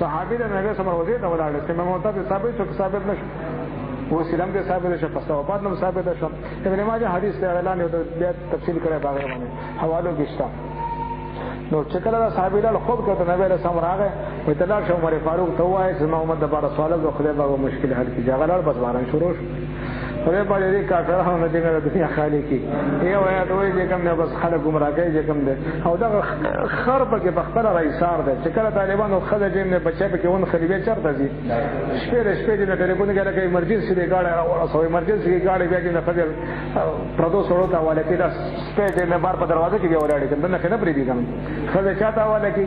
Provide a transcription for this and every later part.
صحابي د نبی سره وزید ولاړ چې موته ثابت نشو وسلم دې ثابت شو پس او بعد نو ثابت شو ابن ماجه حدیث ته اعلان یو بیا تفصیل کړی باغ باندې حوالو کېشتا نو چې کله صحابي له خوب کې نبی له سم راغی وي طلاق شو عمر فاروق ته وایي چې محمد د بار سوال د خدای باغ مشکل حل کی جګړه بس باران شروع خدای په دې کافرانو نه دغه دنیا خالی کی یو یا دوی چې کوم نه بس خلک گمراه کوي چې کوم ده او دا خرب کې بختر رئیسار ده چې کله طالبانو خلک یې نه بچي په کې ون خلیبه چرته دي شپې دې ټلیفون کې راکې ایمرجنسي دی گاډي او ایمرجنسي کې گاډي بیا کې نه فجر پردو سره تا والا کې دا سپې دې نه بار په دروازه کې ولاړې کنه نه پرې دي کوم خلک چاته والا کې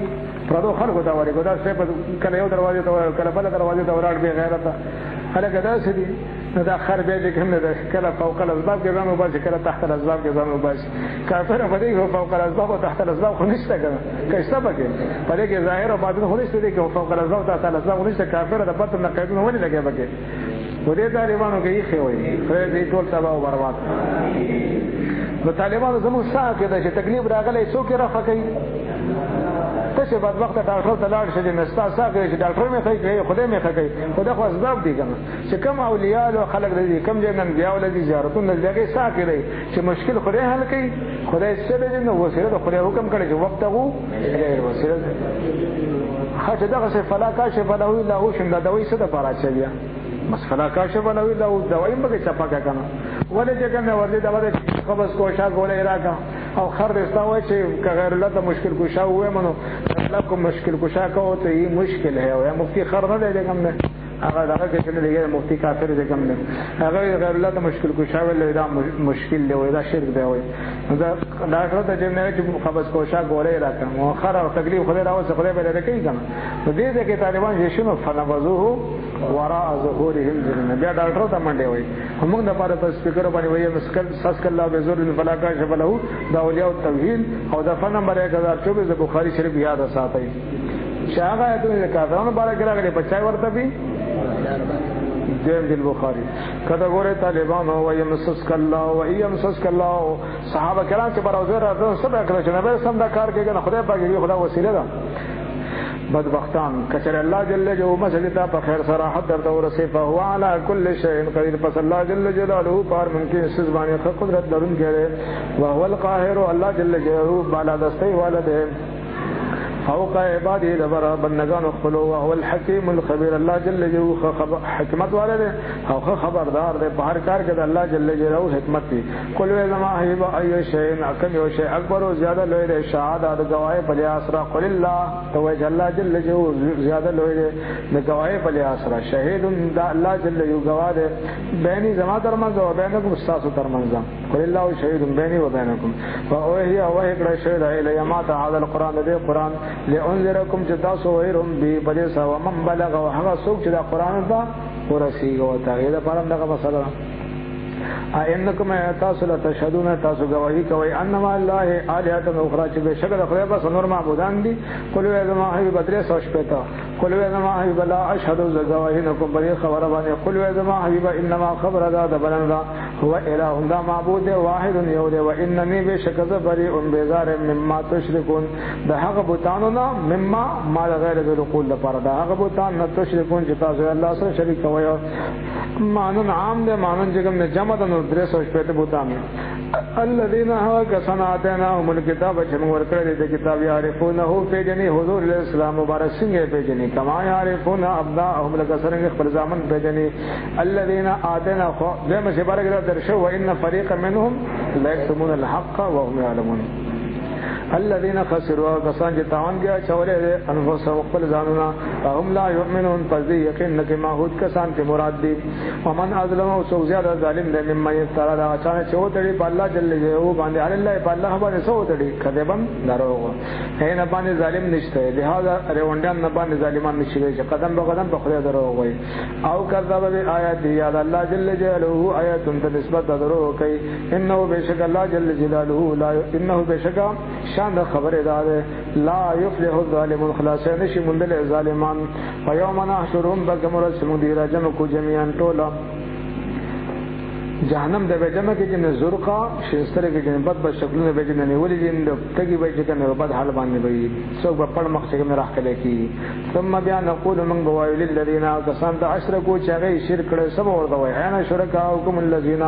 پردو خلکو تا والا ګدا سپې کله یو دروازه ته کله بل دروازه ته ولاړ به غیرت خلک دا سدي دا خر به دې کوم نه کله فوق الاسباب کې ځانو باندې کله تحت الاسباب کې ځانو باندې کافر په دې فوق الاسباب او تحت الاسباب خو نشته کنه کښته پکې په دې کې ظاهر او باطن خو نشته دي کې فوق الاسباب او تحت الاسباب نشته کافر د پته نه قیدونه ولې لګي پکې و دې طالبانو کې یې خوي خیر دې ټول تباہ او برباد نو طالبانو زموږ ساه کې د تکلیف راغلی څوک رافع کوي څه بعد وخت ډاکټر ته لاړ شې نستا ساګه چې ډاکټر مې کوي خدای مې کوي خدای خو اسباب دي کنه چې کم اولیاء او خلق دي کم جنن بیا ولدي زیارتونه لګي ساکي دي چې مشکل خدای حل کوي خدای څه دې نو وسیله د خدای حکم کړی چې وخت غو غیر وسیله خاطر دغه څه فلا کاشف له الا هو شنده دوی څه د پاره چوي بس فلا کاشف له الا هو دوی مګه چپا کنه ولې چې کنه ورته دغه قبض کوشا ګولې راکا او خر رستا وای چې غیر الله ته مشکل کوشا وې منو الله کو مشکل کوشا کو ته یې مشکل ہے او مفتی خر نه دی کوم نه هغه دغه کې چې لګي مفتی کافر دی کوم نه هغه غیر الله ته مشکل کوشا ولې دا مشکل دی وای دا شرک دی وای دا ډاکټر ته چې نه چې قبض کوشا ګولې راکا او خر او تکلیف خدای راوځي خدای به لري کوي کنه دې کې طالبان یې شنو فنبذوه وراء ظهورهم ذلنا بیا ډاکټر ته منډه وای موږ د پاره په سپیکر باندې وایي مسکل ساسک الله بزور الفلاکا شبله دا اولیاء التوحید او د فن نمبر 1024 د بخاری شریف یاد ساتي شاغه ته کارونو بارے کې راغلي بچای ورته بي جیم دل بخاری کدا ګوره طالبان او یمسسک الله و یمسسک الله صحابه کرام چې براوزه راځي سبا کړی چې نه سم دا کار کوي نه خدای پاک یې خدا وسیله ده بدبختان کچر الله جل جلاله مسجد ته په خیر صراحت درته ورسې فهو على كل شيء قدير پس الله جل جلاله پر ممکن سزبانه قدرت درون کړي او هو القاهر الله جل جلاله بالا دستي والده فوق عباده دبر بندگان خپلو او الحکیم الخبیر الله جل جلاله حکمت والده او خبردار ده په هر کار کې الله جل جلاله حکمت دی کل زما هیبا ای شی اکم یو شی اکبر او زیاده لوی ده شهادت گواهی په اسرا قل الله تو الله جل جلاله زیاده لوی ده گواهی په اسرا شهید الله جل جلاله گواه ده بیني زما درمنځ او بینکم استاسو درمنځ قل الله شهید بیني و بینکم فاوهی او هکړه شهید الی ما تعالی القران ده قران لانذرکم جداسو ويرم بي بلسا ومن بلغ وهغه څوک چې د قران ته ورسیږي او ته دا پرم دغه مسله انکم تاسو لا تشهدون تاسو گواہی کوي انما الله الهه اخرى چې بشکره خدای بس نور معبودان دي کله زما هي بدر سو شپتا کله زما هي بلا اشهد گواہی نکم بری خبر باندې کله زما هي انما خبر ذات بلندا هو اله دا معبود واحد یود و انني بشکذ بری بیزار مما تشركون ده هغه بوتانو نه مما ما غیر ذل لپاره ده هغه بوتان نه تشركون چې تاسو الله سره شریک کوي مانن عام ده مانن جګم نه جمع ده نو درې سو شپته بوتان الذين هو كسناتنا من الكتاب چې موږ ورکړل دي کتاب يعرفونه پیجنې حضور الاسلام مبارک څنګه پیجنې کما يعرفون ابناءهم لکسرنګ خپل ځامن پیجنې الذين اتنا خو دمه چې بارک درشو وان فريقا منهم لا يكتمون الحق وهم يعلمون الذين خسروا كسان جتاون گیا چولے انفسهم خپل ځانونه هم لا يؤمنون فذي يقين نک ماحود کسان کې مراد دي ومن ظلم او سو زیاده ظالم دی مما يفترى دا چانه چوتړي په الله جل جلاله باندې علي الله په الله باندې چوتړي کذبن دروغ هي نه باندې ظالم نشته لہذا روندان نه باندې ظالمان نشي چې قدم به قدم په خدای دروغ وي او کذب بآيات یاد الله جل جلاله آیات ته نسبت دروغ کوي انه بشک الله جل جلاله لا انه بشک شان خبر داده لا يفلح الظالمون خلاصه نشي مندل ظالمان فيوم نحشرهم بكمر سمدير جمع کو جميعا طولا جهنم د بجمه کې جن زرقا شنستره کې جن بد بد شکلونه به جن نیولې جن تګي به چې کنه بد حال باندې وي څوک په پړ مخ څخه راخلې کی ثم بیا نقول من بوایل للذین کسان د اشرکو چې هغه شرک کړي سب ورته وای انا شرکاءکم الذین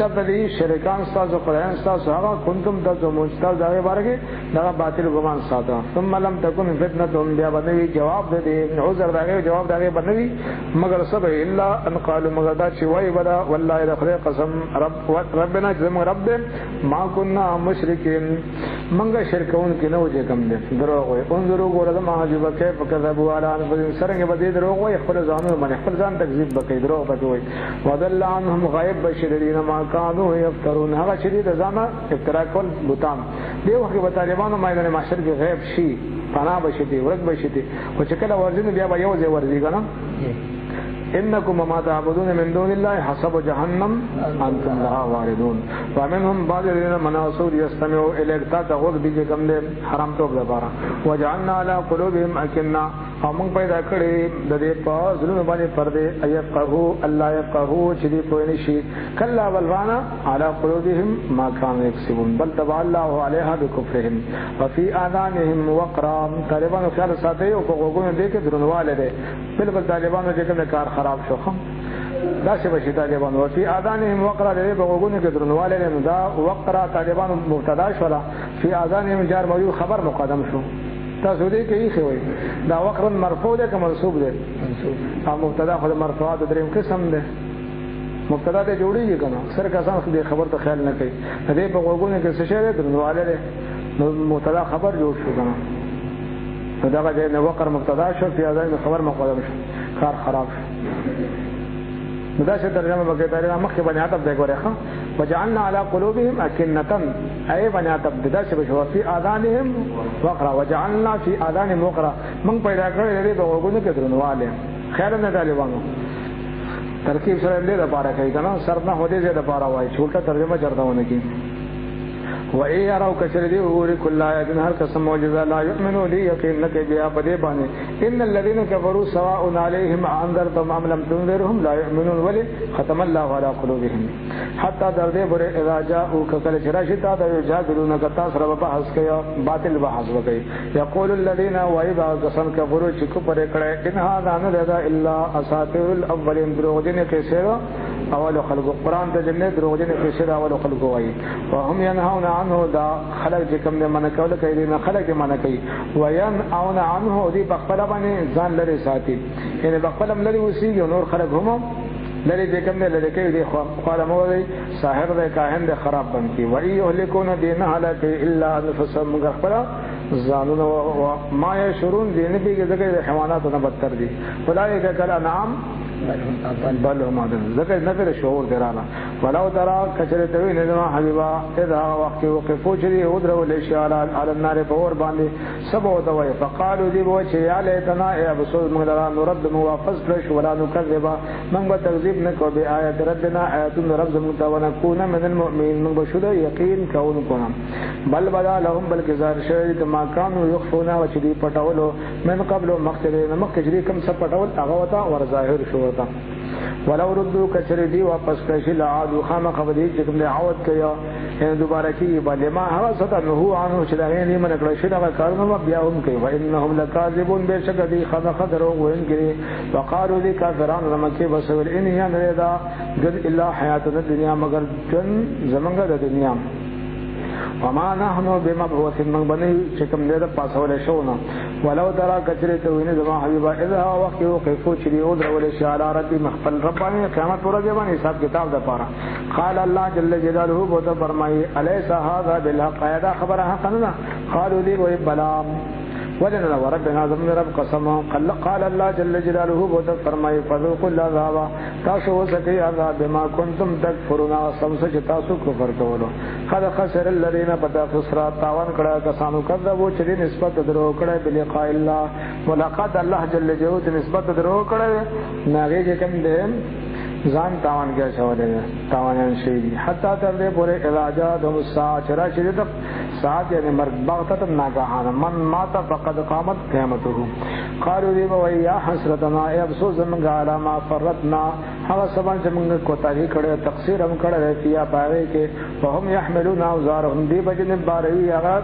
تبلی شرکان تاسو قرآن تاسو هغه کنتم تاسو مستل دا بارګه دا باطل ګمان ساته ثم لم تكن فتنتهم بیا باندې جواب دې عذر دغه جواب دغه باندې مگر سب الا ان قالوا مگر دا چې وای ولا والله رخله قسم ربنا جزم رب ما كنا مشرکین منګه شرکون کې نو چې کم دي دروغ وي انظروا ګوره ما عجب کیف کذبوا على انفسهم سرنګ به دروغ وي خپل ځانو باندې خپل ځان تکذیب وکړي دروغ وکړي وضل عنهم غائب بشرین ما كانوا يفترون هغه چې د ځانه افترا کول بوتان دی وخت په طالبانو میدان معاشر کې غیب شي پناه بشي ورک بشي او چې کله ورځي بیا به یو ځای ورځي کنه انکم ما تعبدون من دون الله حسب جهنم انتم لها واردون ومنهم بعض الذين مناصور يستمعوا اليك تغض بك كم حرام توب لپاره وجعلنا على قلوبهم اكننا هم پیدا کړی د دې په ظلم باندې پردې ايقهو الله يقهو چې دې په نشي کلا والرانا على قلوبهم ما كانوا يكسبون بل تبع الله عليها بكفرهم وفي اذانهم وقرا طالبانو خیال ساتي او په وګونو دې کې درنواله ده بالکل طالبانو چې کوم کار خراب شو خم دا څه بشي طالبانو وفي اذانهم وقرا دې په وګونو کې درنواله ده دا وقرا طالبانو مبتدا شولا في اذانهم جار موجود خبر مقدم شو تاسو دې کې یې خوي دا وقر مرفوع ده که منصوب ده منصوب مبتدا خو مرفوعات دریم قسم ده مبتدا ته جوړیږي کنه اکثر کسان خو دې خبر ته خیال نه کوي دې په وګونو کې څه شی ده درنواله ده نو مبتدا خبر جوړ شو کنه دا غږ نه وقر مبتدا شو په اذان خبر مقدم شو کار خراب شو دا څه ترجمه وکړه دا مخکې باندې عطف دی ګوره ښه وجعلنا على قلوبهم أكنة أي باندې عطف دی دا څه بشو في آذانهم وقرا وجعلنا في آذانهم وقرا من پیدا کړی دې په وګونو کې درنواله خیر نه طالبانو ترکیب سره دې د پاره کوي کنه سر نه هودې دې د پاره وای چھوٹا ترجمه چرته ونه کی وَإِن يَرَوْا كَثِيرًا يُؤْرِي كُلَّ آيَةٍ هَلْ كَسَمْ مُعْجِزَةً لَا يُؤْمِنُوا لِي يَقِينٌ لَكَ بِهَا بَدِي بَانِ إِنَّ الَّذِينَ كَفَرُوا سَوَاءٌ عَلَيْهِمْ أَنذَرْتَهُمْ أَمْ لَمْ تُنذِرْهُمْ لَا يُؤْمِنُونَ وَلِي خَتَمَ اللَّهُ عَلَى قُلُوبِهِمْ حَتَّى دَرْدَ بُرَ إِذَا جَاءُوكَ كَلَّ شَرَاشِتَ يُجَادِلُونَكَ تَاسْرَ بَحث کیا باطل بحث وکي يقول الذين وَإِذَا كَسَنْ كَفَرُوا چکو پر کړه إِنْ هَذَا نَذَا إِلَّا أَسَاطِيرُ الْأَوَّلِينَ دروغجن کیسه اول خلق قرآن ته جنت دروغجن کیسه اول خلق وایي وهم ينهون عنه دا خلق چې کوم نه من کول کوي نه خلق من کوي وين اون عنه دې بخپل باندې ځان لري ساتي یعنی بخپل لري وسی نور خلق هم لري دې کوم نه لري کوي دې خو مو ساحر دې کاهن دې خراب بنتي وای یهلكون دین هلاك الا انفسهم مغفرا ځانون او ما يشرون دې نه بيګه دغه حیوانات نه بدتر دي اولئک کلا نعم بل هم ذکر نظر شعور درانا ولو ترى کچرتوی نظام حبیبا اذا وقت وقفو چری ودرو لشیال على النار فور باندې سبو دوی فقالوا دی بو چې یا لیتنا ای ابصر مغدرا نرد موافظ فلش ولا نكذب من بتكذيب نکو بی آیت ربنا آیت رب زمتا ونكون من المؤمنين من بشد یقین کون کنا بل بدا لهم بل کزار شهید ما كانوا يخفون وچری پټولو من قبل مخجری کم سب پټول اغوتا ور ظاهر شو ولو ردو کچری دی واپس کشی لعادو خام خبری چکم دی عود کیا یعنی دوباره کی باندې ما هوا ستا نهو عنه چې دا غیر من کړه شي دا کارونه بیا هم کوي وانهم لکاذبون بشک دی خذ خذرو وین کړي وقالو دی کافرون لمکه بسول ان هي نردا قد الا حیاتنا الدنيا مگر جن زمنګ د دنیا وما نحن بمبعوث من بني چکم دې د پاسول شونه ولو ترى کثرت وینه زما حبیبا اذا وقت وقفو چری او درول شعار ربي مخفل ربانی قیامت پر ځبان حساب کتاب د پاره قال الله جل جلاله بوت فرمای الیس هذا بالحق ادا خبره حقنا قالوا لي بلا ولنا وربنا ذم رب قسم قال الله جل جلاله بوت فرمای فذوقوا العذاب تاسو وسکی عذاب بما كنتم تکفرون سمسج تاسو کفر کولو قد خسر الذين بدا خسرا تاوان کړه کسانو کذبو چې نسبت درو کړه بلقاء الله ملاقات الله جل جلاله نسبت درو کړه ناګه کوم دې ځان تاوان کې شو دې تاوانان شي حتی تر دې پورې علاج د مسا چر شي د ساعت یعنی مرگ بغتة ناگهانا من مات فقد قامت قیامته قالوا دی بوئی یا حسرتنا ای افسوس زمنگا علا ما فرطنا هغه سبان چې موږ کوتاهی کړې تقصیر هم کړی کیا پاره کې وهم يحملون اوزارهم دی بجن باروي هغه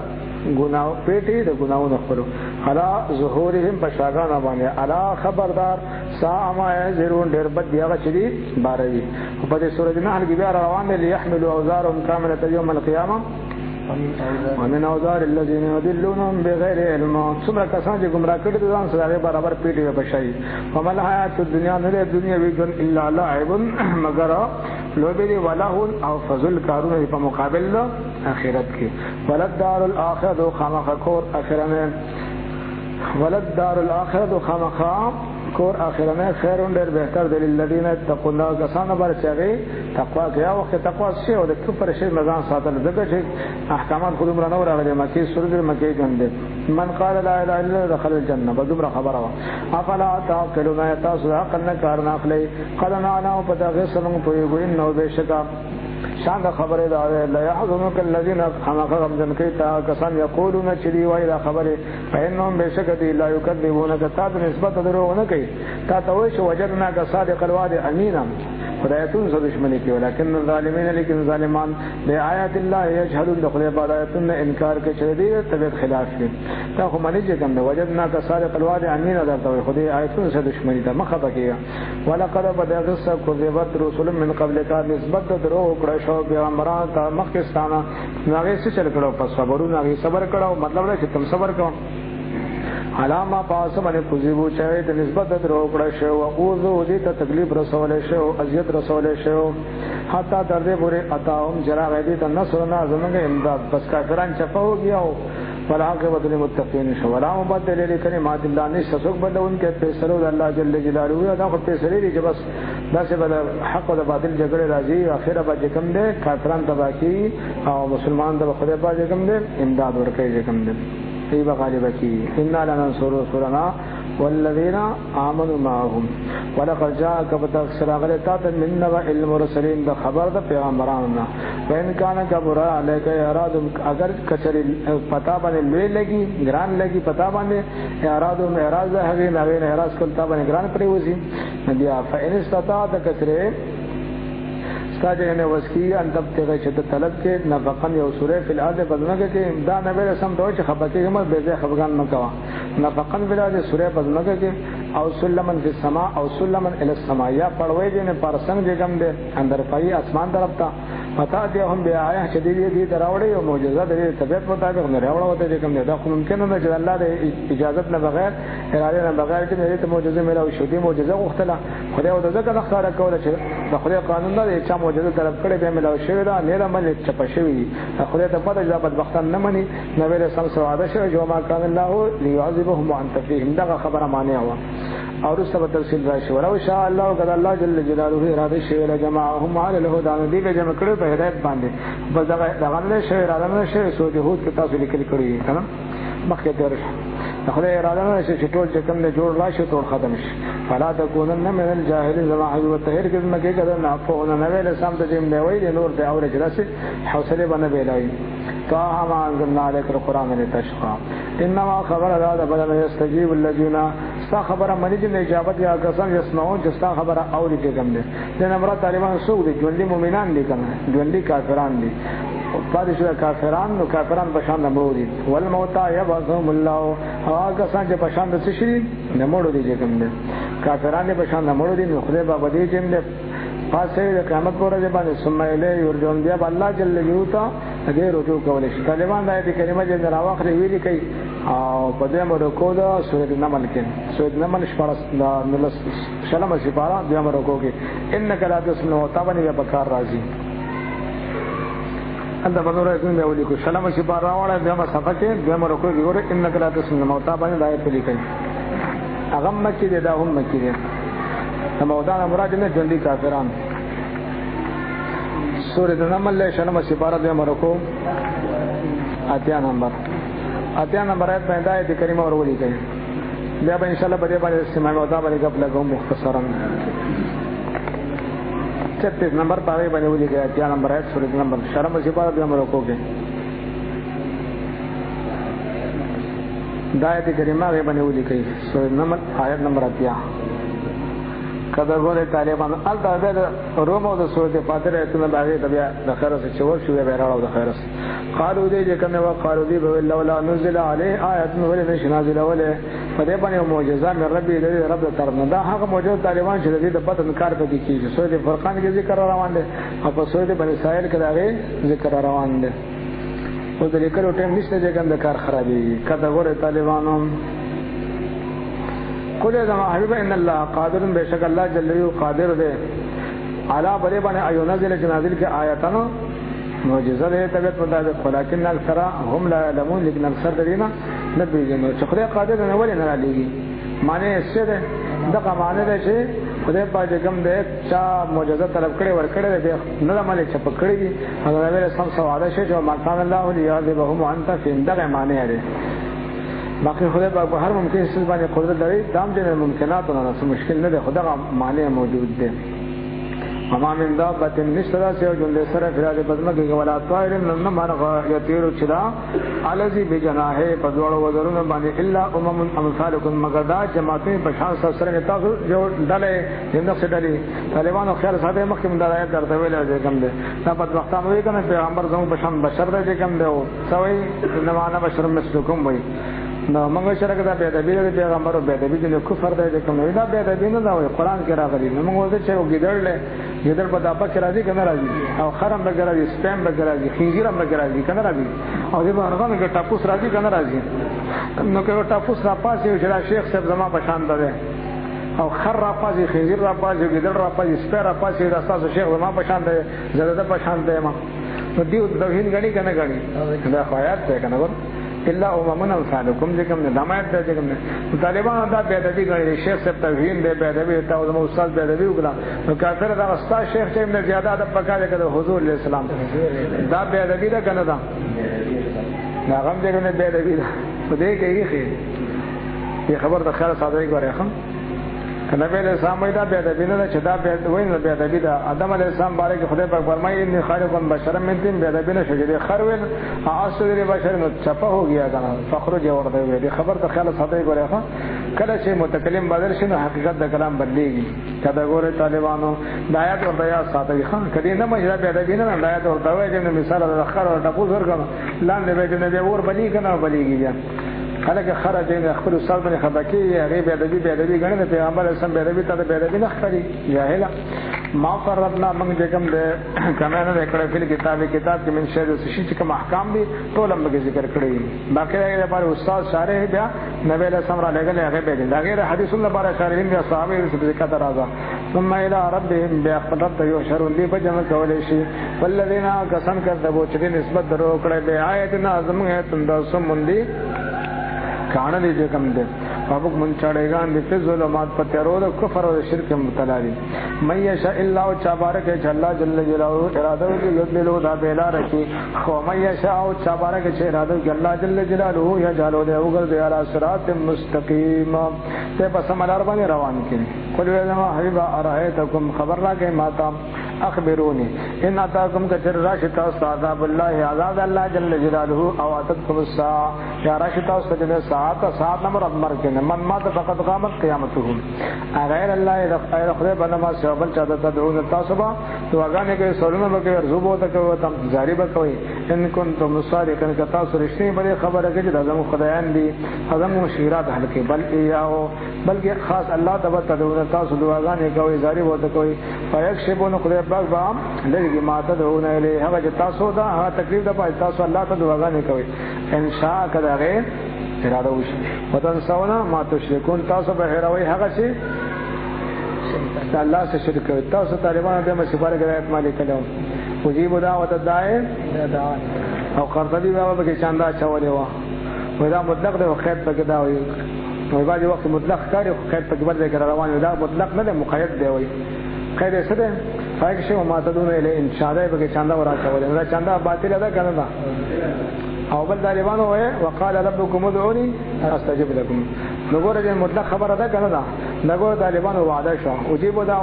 ګناو پیټي د ګناو نه خورو علا ظهورهم پشاګان باندې علا خبردار سا ما زرون ډېر بد دی هغه چې دی باروي په دې سورې نه هغه بیا روان دي يحملوا اوزارهم كامله يوم القيامه ومن اوزار الذين يضلونهم بغیر علم څومره کسان چې گمراه کړي ځان سره برابر پیټي بشي ومل حیات الدنیا نه دنیا وی ګن الا لعب مگر لوبي ولهو او فضل کارونه په مقابل اخرت کې ولد دار الاخره خامخ کور اخرنه ولد دار الاخره خامخ کور اخرنه خیرون ډیر بهتر دی للذین اتقون کسان بر چغي تقوا کیا وخت تقوا شی او د کفر شی نظام ساتل دغه چې احکامات خودم رانه راغلي مکی سورې مکی ژوند من قال لا اله الا الله دخل الجنه بدمر خبره افلا تعقلون تاسو عقل نه کار نه اخلي قال انا پدغه سلام په وین نو بشکا شان خبره دا لا يحزنك الذين خلقهم جنكيتا كسان يقولون چدي وایلا خبره فإنهم بشكدي لا يكذبونك تاد نسبت درونه کوي تا توش وجدنا كصادق الوعد امينا خدایتون سره دشمنی کی ولکن الظالمین لیکن ظالمان بآیات الله یجهلون دخل عبادتن انکار کې شدید طبيعت خلاف دي تا خو منی چې کوم وجدنا كصادق الوعد امينا درته خدای آیتون سره دشمنی ده مخه بکیه ولقد بدغس كذبت رسل من قبلك نسبت درو کړه شو پیغمبران ته مخکستانه هغه څه چل کړه پس صبرونه هغه صبر کړه مطلب دا چې تم صبر کړه علامه پاسه باندې کوزيبو چوي د نسبت درو کړه شو او اوذو دې ته تکلیف رسول شو اذیت رسول شو حتی تر دې پورې اتاهم جراغ دې ته نصر نه زمونږ امداد بس کافران چپاو گیاو والعاقبۃ للمتقین شو ولا مبدل لکلمات الله نشسوک بدون کې فیصله الله جل جلاله دا خو فیصله دي چې بس داسې بل حق او باطل جګړه راځي اخره به کوم دې کافران تبا کی او مسلمان د خدای په کوم دې امداد ورکړي کوم دې ای بغالب کی ان لننصر رسلنا والذين آمنوا معهم ولقد جاءك بتكسر غلطات من نبأ المرسلين ده خبر ده پیغمبرانو وان كان كبر عليك اراد اگر کچری پتا باندې لوی لګي ګران لګي پتا باندې اراد معراج ده هغه نوې معراج کول تا باندې ګران پرې وځي بیا فإن استطاعت کثره استاجه نه وسکی ان تب ته چې طلب کې نفقن یو سورې فی الارض بدنګه کې دا نه به سم دوی چې خبرته هم به ځای خفغان نه کوا نفقن بلا د سورې بدنګه کې او سلمن فی السماء او سلمن الی السماء یا پړوي دې نه پرسنګ دې کوم دې اندر پای اسمان طرف ته پتا دې هم بیا آیا چې دې دراوړې او معجزه دې طبيعت مطابق نه راوړو ته کوم دا خو ممکن نه چې الله دې اجازه نه بغیر اراده نه بغیر چې دې معجزه ملو شو دې معجزه غوښتله خدای او دغه ښکارا کوله چې د خدای قانون نه چې معجزه طلب کړي به ملو شوی دا نه عمل چپ شوی خدای ته پته ځابط وختان نه مني نو ویل سم سواده شوی جو ما کان الله ليعذبهم وانت فيهم دا خبره معنی هوا اور اس سبب تفصیل راشي ولو شاء الله قد الله جل جلاله اراده شوی لجمعهم على الهدى دې به جمع کړي په هدایت باندې بس دا غنله شوی اراده نه شوی سو جهود کې تاسو لیکل کړی کنه مخکې درش خدای اراده نه شي چې ټول چې کوم نه جوړ راشي ټول ختم شي فلا تكونن من الجاهلين زما حبيب الطاهر کې مکه کده نه په نه ویل سم د دې دی وی نور ته اور جلسه حوصله باندې ویلای طه ما انزلنا عليك القران لتشقى انما خبر هذا بدل يستجيب الذين ستا خبره منی چې اجابت یا کسان یسمعون چې ستا خبره اوري کې کوم دي د نمبر طالبان سو دي ژوندۍ مؤمنان دي کنه ژوندۍ کافران دي پادشاه کافران نو کافران په شان نمبر دي والموت يبعثهم الله هغه کسان چې په شان د شری نمبر دي چې کوم دي کافران په شان نمبر دي نو خدای بابا دې چې دې پاسه د قیامت پر ورځ باندې ثم الیه یرجعون بیا الله جل جلاله هغه رجوع کولای شي طالبان د دې کلمه چې راوخره ویلي کوي او په دې مرکو دا سورۃ النمل کې سورۃ النمل شلم سپارا بیا مرکو کې انک لا تسمع وتابنی بیا بکار راځي انده بدوره کوم دی ولي کو شلم سپارا واړه بیا صفه کې بیا مرکو کې ګوره انک لا تسمع وتابنی دایته لیکي هغه مکه دې دا هم مکه دې موضوع مراد نه ژوندۍ کافران سورۃ النمل له شلم سپارا بیا مرکو اتیا نمبر آیت باندې آیت کریمه ورولې کوي بیا به ان شاء الله په دې باندې استعمال ودا باندې غو لګو مختصرا 36 نمبر پاره باندې ولې کوي اتیا نمبر آیت سورۃ نمبر شرم سپارا بیا مرکو کې دا آیت کریمه هغې باندې ولیکئ سورة نمل آیت نمبر 80 کله ګورئ طالبان هلته بیا د روم او د سورة فاتحه آیتونه به هغې ته بیا د خیره څه چې ورشو بیا به یې راوړو د خیره څه قالو دې چې کوم وه قالو دې به ویل لولا نزل علیه آیت ولې نه شي نازلولی په دې باندې معجزه من ربي د دې رب د طرف نه دا هغه معجزه طالبان چې د دې د پته کار پکې کېږي سورة فرقان کې ذکر روان دی او په سورة بني اسرائیل کې د هغې ذکر روان دی اوس د لیکلو ټایم نشته چې کوم د کار خرابېږي کته ګورئ طالبانو قل يا حبيب ان الله قادر بشك الله جل جلاله قادر ده على بری باندې ایو نازل جنازل کې آیاتانو معجزه ده طبيعت مطابق ولكن اکثر هم لا يعلمون لیکن اکثر دینا نه پیژني چې خدای قادر نه ولې نه لګي معنی څه ده دغه معنی ده چې خدای پاک کوم ده چا معجزه طلب کړي ور کړي ده نه معنی چې پکړي دي هغه له سم سواله شي چې مکان الله ليعذبهم وانت في دغه معنی ده باقي خدای پاک هر ممکن څه باندې قدرت لري تام دې ممکنات نه څه مشکل نه ده خدای معنی موجود ده وما من دابة نشترا سيو جند سر فراد بدمك ولا طائر من مرغ يطير چدا الذي بجناحه بدوړ وزرون باندې الا امثالكم مگر دا جماعتیں بشان سره تاسو جو ډلې زنده سټلې طالبانو خیال ساده مخکې من درایت درته ویل دي کوم دي دا په وختانو وی کنه پیغمبر زمو بشان بشر دې کوم دی او سوي نمانه بشر مثلكم وي نو موږ شرک دا به د پیغمبر او به د کفر دی کوم دا به د دین نه وي قران کې راغلي نو موږ ورته چې وګیدل یدر په دابه کې راځي کنه راځي او خرم به راځي سپم به راځي خنجرم به راځي کنه راځي او دې باندې هغه ټاپوس راځي کنه راځي نو کې ټاپوس را پاسې چې شیخ صاحب زما په شان ده او خر را پاسې خنجر را پاسې ګدل را پاسې سپر را پاسې د تاسو شیخ زما په شان ده زړه په شان ده ما نو دیو توحید غني کنه غني دا خیال ته کنه ور الا اممن امثالكم ذکم نه دمایت ده ذکم نه طالبان دا به ادبی غړي شیخ صاحب توحید به ادبی ته او استاد به ادبی وکړه نو کافر دا استاد شیخ چې نه زیاده ادب پکاره کړه حضور اسلام دا به ادبی ده کنه دا هغه دې نه به ادبی ده په دې کې یې خبر د خیر ساده غوړي خام کنه به اسلام دا به ادبی نه چې دا به وای نه به ادبی ده ادم علی السلام باره کې خدای پاک فرمایي ان خالقون بشر من تین به ادبی نه شجره خروین اصل بشر نو چپه هو گیا کنه فخر جو ورته وی خبر د خیر ساده غوړي خام کله چې متکلم بدل شي نو حقیقت د کلام بدلیږي کله ګوره طالبانو د آیات او بیان ساده خان کدی نه مجرا به ادبی نه د آیات او دوی چې مثال د خر او ټپو ورګم لاندې به نه به ور بلی کنه بلیږي بیا خلک خرج نه خپل استاد باندې خبرکی هغه به ادبی غنه پیغمبر اسلام به ادبی ته به ادبی نه خري جاهل ما فرضنا من جکم ده کمنه کړه په کتاب کې من شهر شي چې کوم احکام دي ټول هم ذکر کړی باقي هغه لپاره استاد شارح بیا نبی له سمرا لګل هغه به دا غیر حدیث الله بارک شارحین بیا صحابه ذکر راځه ثم الى ربهم باخبرت يشرون دي په جمع کولې شي والذین قسم کذبوا چې نسبت درو کړه به آیتنا اعظم ہے تندسم مندي کانه دې کوم دې ابوک من چړېګان دې په ظلمات په تیرو د کفر او شرک مبتلا دي مَن یشاء الله چابارک الله جل جلاله اراده وکي یذلو دا بیلا رکی خو مَن یشاء چابارک چې اراده وکي الله جل جلاله یا جالو دې وګر دې علی صراط مستقیم ته په سملار باندې روان کړي قل یا حبیب ارایتکم خبر راکې ماتا اخبروني ان اتاكم كثر راشتا عذاب الله عذاب الله جل جلاله او اتتكم الساعه يا راشتا سجن ساعه نمبر مرکن من مات فقد قامت قیامته غیر الله غیر خدای بنما شابل چاته تدعون تاسبا دعاګانې کې سرونه به ارزوبو ته کوي تم جاری به کوي ان کنتم صادقین که تاسو رښتینی بلې خبره کې د زمو خدایان دي اعظم مشیرات حلقه بل ایاو بلکې خاص الله تبارک تدعون تاسو دعاګانې کوي جاری وته کوي فیکشبون خدای پاک با لږه ماته دعونه له هغه تاسو دا هغه تکلیف ده پای تاسو الله ته دعاګانې کوي ان شاء کدا غیر اراده وشي وتنسونا ما تشركون تاسو به هروي هغه شي الله سره شرک کوي تاسو طالبانو د مشوره غیرت مالک کلو وجيب دعوت الداعي او قرطبي بابا به چاندا چولې و ودا مطلق ده خیر پکې دا وي نو بعضي وخت مطلق کاری خیر پکې بل ذکر روان دا مطلق نه ده مقید دی وي خیر څه ده فایک شی ما تدون اله ان شاء الله به چاندا ورا چولې دا چاندا باطل ده کنه او بل طالبانو وقال ربكم ادعوني استجب لكم نو ګوره چې مطلق خبره ده کنه دا نګور طالبانو وعده شو او جی بو دا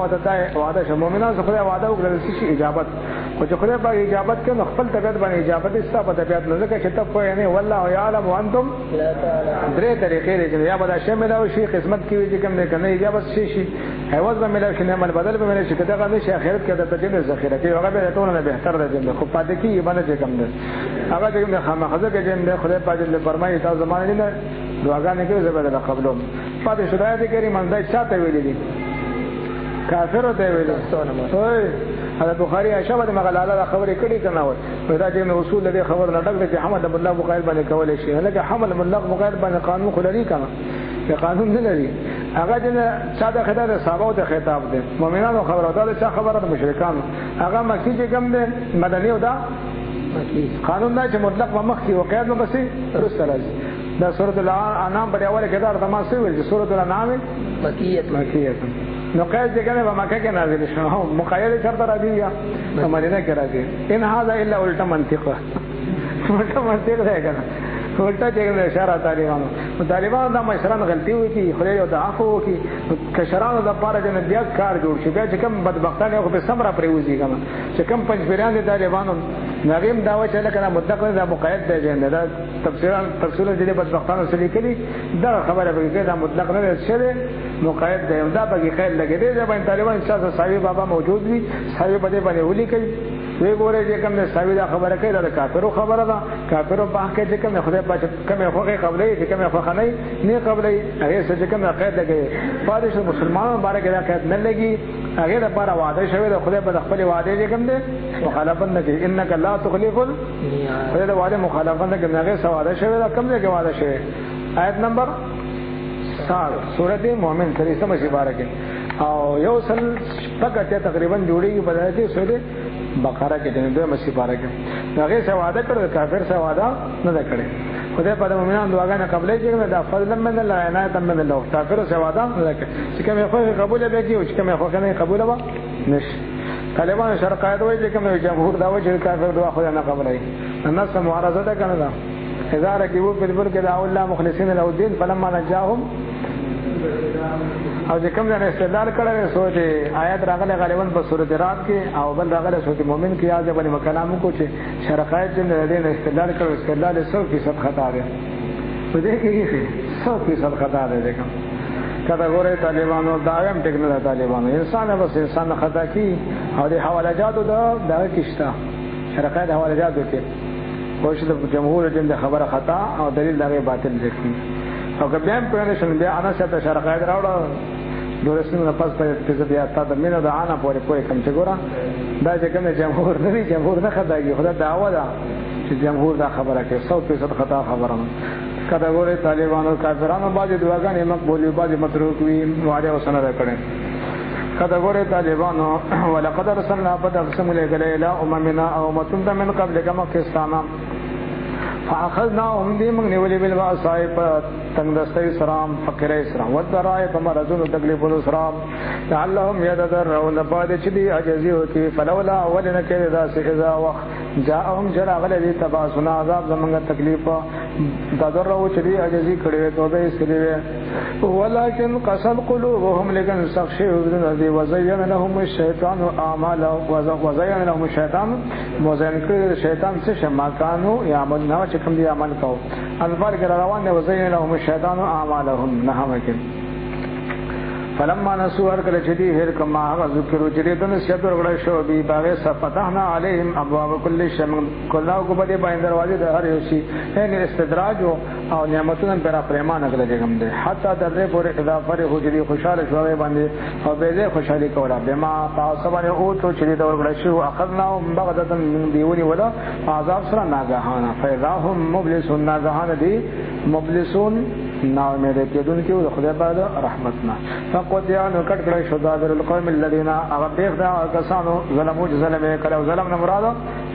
وعده شو مؤمنان څخه وعده وکړل چې اجابت او چې خدای په اجابت کې خپل طبيعت باندې اجابت استا په طبيعت نه ځکه چې ته په یعنی والله يعلم وانتم لا تعلمون درې طریقې لري یا به شامل او شي قسمت کې چې کوم نه کنه اجابت شي هیوز به ملي شي عمل بدل به ملي شي کدا غني شي اخرت کې د تجربه ذخیره کې هغه به ټول نه بهتر ده خو پاتې کې باندې کوم ده هغه چې کوم خامخزه کې چې خدای پاک دې فرمایي تاسو زمانه نه دعاګانې کوي زبر قبلهم پاتې شدای دې کری منځای چاته ویلې دي کافر ته ویلې اوه هذا بخاري عائشہ باندې مغلاله خبرې کړي کنه وای دا چې اصول دې خبر نه ډک چې حمد الله بقایل باندې کولای شي لکه حمل الله بقایل باندې قانون خلري کنه چې قانون نه لري هغه چې ساده خدای صحابه ته خطاب دي مؤمنانو خبره ده چې خبره د مشرکان هغه مکی چې کوم دي مدني او دا قانون دا چې مطلق مخکي وقایت نو بسې رسل راځي دا سورۃ الانعام په اوله کې دا تماسي ویل چې سورۃ الانعام مکیه نو قید څنګه په مکه کې نازل شو مقید شرط راځي یا مدینه کې راځي ان هذا الا الټ منطق الټ منطق دی کنه الټا چې اشاره طالبانو دا مشران غلطي وي کی خدای او عفو کی کشرانو د پاره د بیا کار جوړ شي بیا چې کوم بدبختانه خو به سمره پریوزي کنه چې کوم پنځبيران دي طالبانو نغیم داوا چې لکه مطلق دا مقید دی جن دا تفصیل دې بدبختانو سره لیکلي دا خبره به کې دا مطلق نه شي مقید دی دا به خیر لګي دی ځکه طالبان چې صاحب بابا موجود وي صاحب په دې باندې ولي کوي وی ګوره چې کوم د صاحب دا خبره کوي دا کافرو خبره ده کافرو په حق کې کوم خدای په کوم خوغه قبلې چې کوم خوغه نه قبلې هغه څه کوم عقید لګي پادش مسلمانانو باندې کې عقید نه لګي هغه لپاره وعده شوی د خدای په خپل وعده کې کوم دي مخالفت نه کوي انک لا تخلف خدای د وعده مخالفت نه کوي هغه سواده شوی دا کوم ځای وعده شوی آیت نمبر 7 سورۃ مومن 3 سي بارکه او یو سل پکته تقریبا جوړیږي بدایته سورۃ بقره کې د دوه مسی بارکه هغه سواده کړ کافر سواده نه کړي خدای په مومنانو دعاګانې قبلې چې دا فضل من الله عنایت من الله کافر سواده نه کړي چې کوم خو قبول به کی او چې کوم خو نه قبول به نشي طالبان شرع قاعده وایي چې کوم جمهور دا وایي چې کافر دعا خو نه قبلای الناس معارضه ده کنه دا اذا ركبوا في الفلك دعوا الله مخلصين له الدين فلما نجاهم او چې کوم ځای استدلال کړل سوچ آیات راغله غالبا په سورۃ رات کې او بل راغله سورۃ مومن کې یاد باندې کلام کو چې شرقایت دې نه استدلال کړو استدلال 100% خطا ده په دې کې 100% خطا ده کوم کدا ګوره طالبانو دایم ټیکنالوژي طالبانو انسان بس انسان خطا کی او د حوالجاتو دا کیشتا شرقایت حوالجاتو کې کوشش د جمهور د خبره خطا او دلیل دغه باطل ذکی او که بیا په نشن بیا انا څه شرقایت راوړل دورسنه پس په بیا تا د مینه د انا پورې کوی کوم چې ګوره دا چې کوم جمهور نه جمهور نه خدایي خدای دعوا ده چې جمهور دا خبره کوي 100% خطا خبره کدا ګوره طالبانو کافرانو باندې دعاګانې مقبولې باندې متروک وي وعده وسنه کړي کدا ګوره طالبانو ولقد ارسلنا بدرسم الى اممنا او متم من قبل كما كستانا فاخذناهم دي من ولي بالباساء تنگدستی سرام فقیره سرام والدرائی فمرزون تکلیف الاسرام لعلهم یددرون بعد چلی عجزی ہوتی فلولا اولنا کر داس اذا وقت جاءهم جرا غلدی تباسنا عذاب زمانگا تکلیف تدرعو چلی عجزی کڑوے توبے اسلیوے ولكن قصد قلوبهم لكن سخشي وذنذي وزين لهم الشيطان اعمالهم وزين لهم الشيطان مزين کړ شیطان څه ما كانوا يعملون چې کوم دي عمل کو الفرق روان وزين لهم الشيطان اعمالهم نهمکن فلما نسوا ارکل چدی هر کما هغه ذکرو چې دنه شتر غړ شو بي باغه فتحنا عليهم ابواب كل شيء کلاو کو بده باندې دروازه د هر یو شي ان استدراج او نعمتونو پر پریمانه کړل کوم دي حتی درې پورې اضافه هو چې خوشاله شوې باندې او به خوشالي کوله بما تاسبنه او ته چې د ورغړ شو اخذنا بغدة من دیونی ولا عذاب سره ناګهانه فیضاهم مبلسون ناګهانه دي مبلسون ناو مې دې کېدون کې د خدای په رحمتنا فقطيا نو کټ کړی شو دا د القوم الذين اغبيخ دا کسانو ظلمو ظلم کړو ظلم نه مراد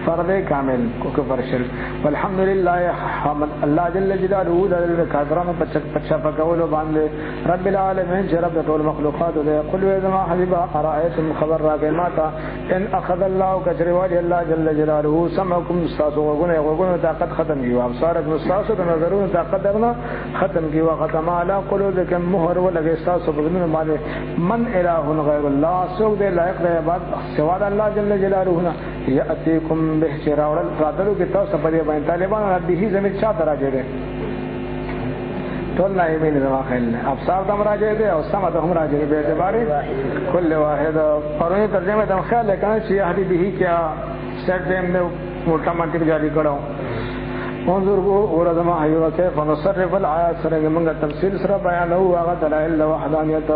فرد کامل کو کفر شرک. والحمدللہ حمد اللہ جل جلالہ د کافرانو پچا پکولو باندې رب العالمین چې رب ټول مخلوقات دې. قل وذما حبیبا ارایتم خبر راکې ماتا ان اخذ الله کجروال الله جل جلاله سمعکم استاسو وګونه طاقت ختم کیو ابصارکم استاسو د نظرونو طاقت درنه ختم کیو ختم علی قلوبکم مهر ولګ استاسو بګنه باندې من اله غیر الله سوق دې لایق دی عبادت سوا د الله جل جلاله نه یاتیکم به چراول راتلو کې تاسو په دې باندې طالبان به زمين چا دراجه ده ټول نه یې نه واخل ابصار د مراجعه ده او سمع د مراجعه به اعتبار کل واحد پرونه ترجمه د خیال کنه چې هدي به کیا سیټ دیم نو موټا منطق جاری کړو منظور کو ورزما ایو کیف نصرف الآیات سره موږ تفصیل سره بیان او هغه دلائل وحدانیت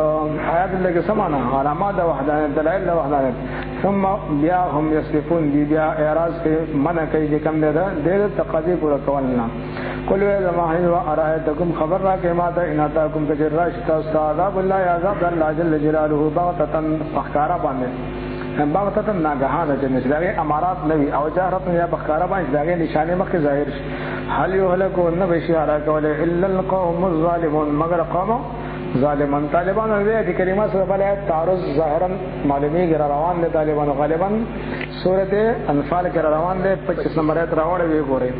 آیات لکه سمانا علامات وحدانیت دلائل وحدانیت ثم بیا هم یصفون بیا اعراض په منع کوي کوم ده د تقاضی پورا کولنا قل وذما ایو ارایتکم خبر را کې ما ته اناتاکم کجراش تاسو عذاب الله عذاب الله جل جلاله بغتتن فخارا باندې باغتتن ناگهانه جنس داغه امارات نوی او جهرت یا بخاره باندې داغه نشانه مخ ظاهر شي. هل یهلكو النبی علی قول الا القوم الظالمون مگر قوم ظالمان. طالبان دې کلمه سره بل تعرض ظاهرا معلومی ګر روان دي طالبان غالبا سورته انفال کې روان دي 25 نمبر ایت راوړې وی ګوره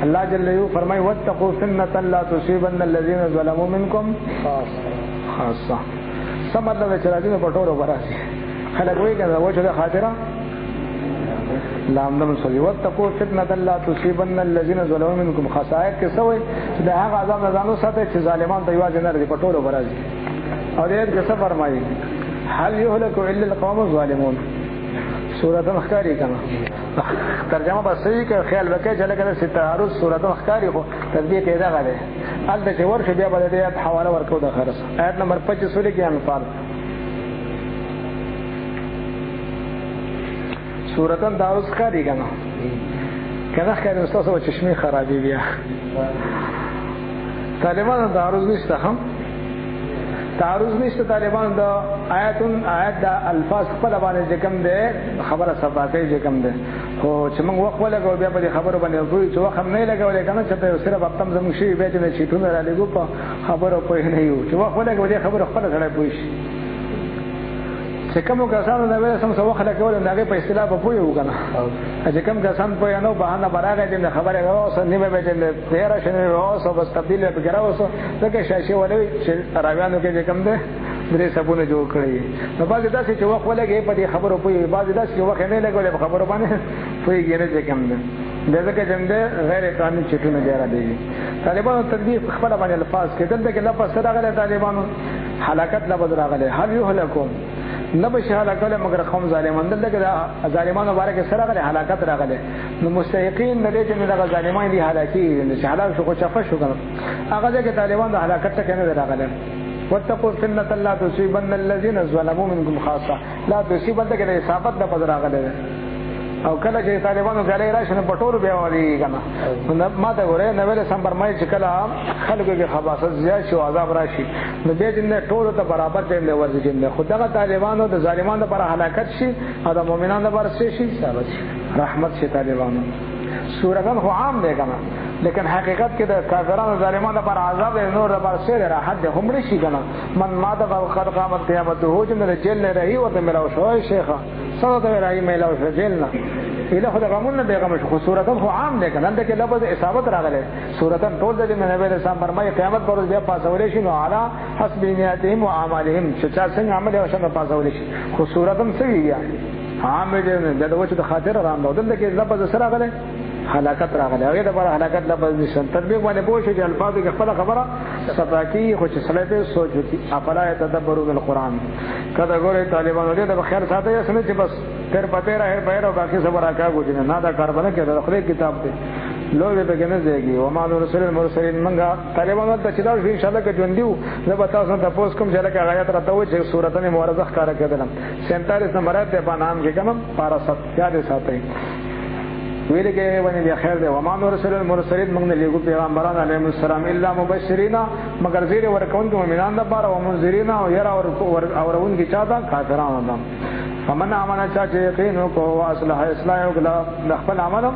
الله جل یو فرمای واتقوا فتنه لا تصيبن الذين ظلموا منكم خاصه سمد له چرادینو پټورو براسي خلک وی کنه و چې د خاطره لامدم سوي واتقوا فتنه لا تصيبن الذين ظلموا منكم خسائر کې سوې د هغه عذاب نه ځانو ساتي چې ظالمان په یوازې نه لري پټورو براسي. او دې کې څه فرمایي هل يهلك الا القوم الظالمون سورۃ مخکاری کنا ترجمه بس صحیح کې خیال وکړئ چې لکه ستاره سورۃ مخکاری خو تدبیر کې دا غلې ال د ورشه بیا بل دې حواله ورکو د خرس آیت نمبر 25 سورې کې انفال سورۃ داوس کاری کنا کله خیر استاسو چشمه خرابې بیا طالبان داروز نشته هم تعرض نشته طالبان د آیات د الفاظ په باندې کوم ده خبره سبا کوي کوم ده خو چې موږ وخت ولګو بیا په خبرو باندې وایو چې وخت نه لګولې کنه چې صرف خپل زموږ شی به چې چیتونه را لګو په خبرو په نه یو چې وخت ولګو دې خبره خپل سره پوي شي چې کوم کسانو دا ویل سم څه وخت لګول نه په اصطلاح په پوي وکنه چې کوم کسان په نو بهانه براغه دې خبره اوس نیمه به دې تیرا شنه اوس بس تبدیل به ګراوس دغه شاشه ولوي چې راویانو کې کوم ده درې سبونه جوړ کړی نو باز داسې چې وخت ولګي په دې خبرو پوي باز داسې وخت نه لګول په خبرو باندې پوي ګره چې کوم ده دغه جنده غیر قانوني چټونه جوړه دي. طالبانو تدبیر خپل باندې الفاظ کې دلته کې لفظ سره غلې طالبانو حلاکت لفظ راغله هل یهلکم نبش حلاکت مگر قوم ظالمان دلته کې ظالمانو باره کې سره غلې حلاکت راغله نو مستحقین دې چې دغه ظالمان دي هلاکی چې حلاک شو چفه شو کنه هغه ځکه طالبان د حلاکت ته نه راغله. واتقوا فتنة لا تصيبن الذين ظلموا منكم خاصة لا تصيبن دغه اصابت د پدرا غله او کله چې طالبانو غلې راشنه پټور بیا ولي کنه ما ته غره نو ول سم برمای چې کله خلکو کې خباثت زیات شو عذاب راشي نو به دې ټول ته برابر دې له ورځي دې خدای طالبانو د ظالمانو پر هلاکت شي او د مؤمنانو پر شي رحمت شي طالبانو سورتن خو عام دی کنه لیکن حقیقت کې د کافرانو ظالمانو پر عذاب نور پر سره راحت ده هم شي کنه من ماده پر قیامت قیامت هو چې د جیل نه رہی او ته ملاو شو شیخه سره ته راځي ملاو شو جیل نه اله خدای غمون به غم شو سورتن خو عام دی کنه دغه لفظ اصابت راغله سورتن ټول د نبی رسول فرمایي قیامت پر ورځ بیا پاسول شي نو اعلی حسب نیاتهم و اعمالهم چې څنګه عمل او څنګه پاسول شي خو سورتن سوي عام دې د وجه د خاطر راندو دغه لفظ سره راغله حلاکت راغله هغه د پر حلاکت لفظ نشته تربیه باندې پوه شو چې الفاظ کې خپل خبره صفاکی خو چې سره په سوچ وکي افلا يتدبرون القران کدا ګوره طالبانو دې د خیر ساتي اسنه چې بس تر پته راهر بهر او باقي سب راکا کوجنه نه دا کار باندې کړه خپل کتاب ته لوګه به کنه ځيږي و ما نور رسول المرسلین منګه طالبانو ته چې دا ان شاء الله کې ژوندیو زه به تاسو ته پوس کوم چې لکه آیات راته و چې سورته مبارزه ښکارا کېدل 47 نمبر ته په نام کې کوم پارا 7 یاد ساتي ویل کې باندې بیا خیر دی و ما نور رسول المرسلین موږ نه لګو پیغمبران علیهم السلام الا مبشرین مگر زیر ورکون کوم مؤمنان د بار او منذرین او ير او اورون کی چا دا کافرانو دا فمن امن چا چې یقین کو واصلح اصلاح وکړه د خپل عمل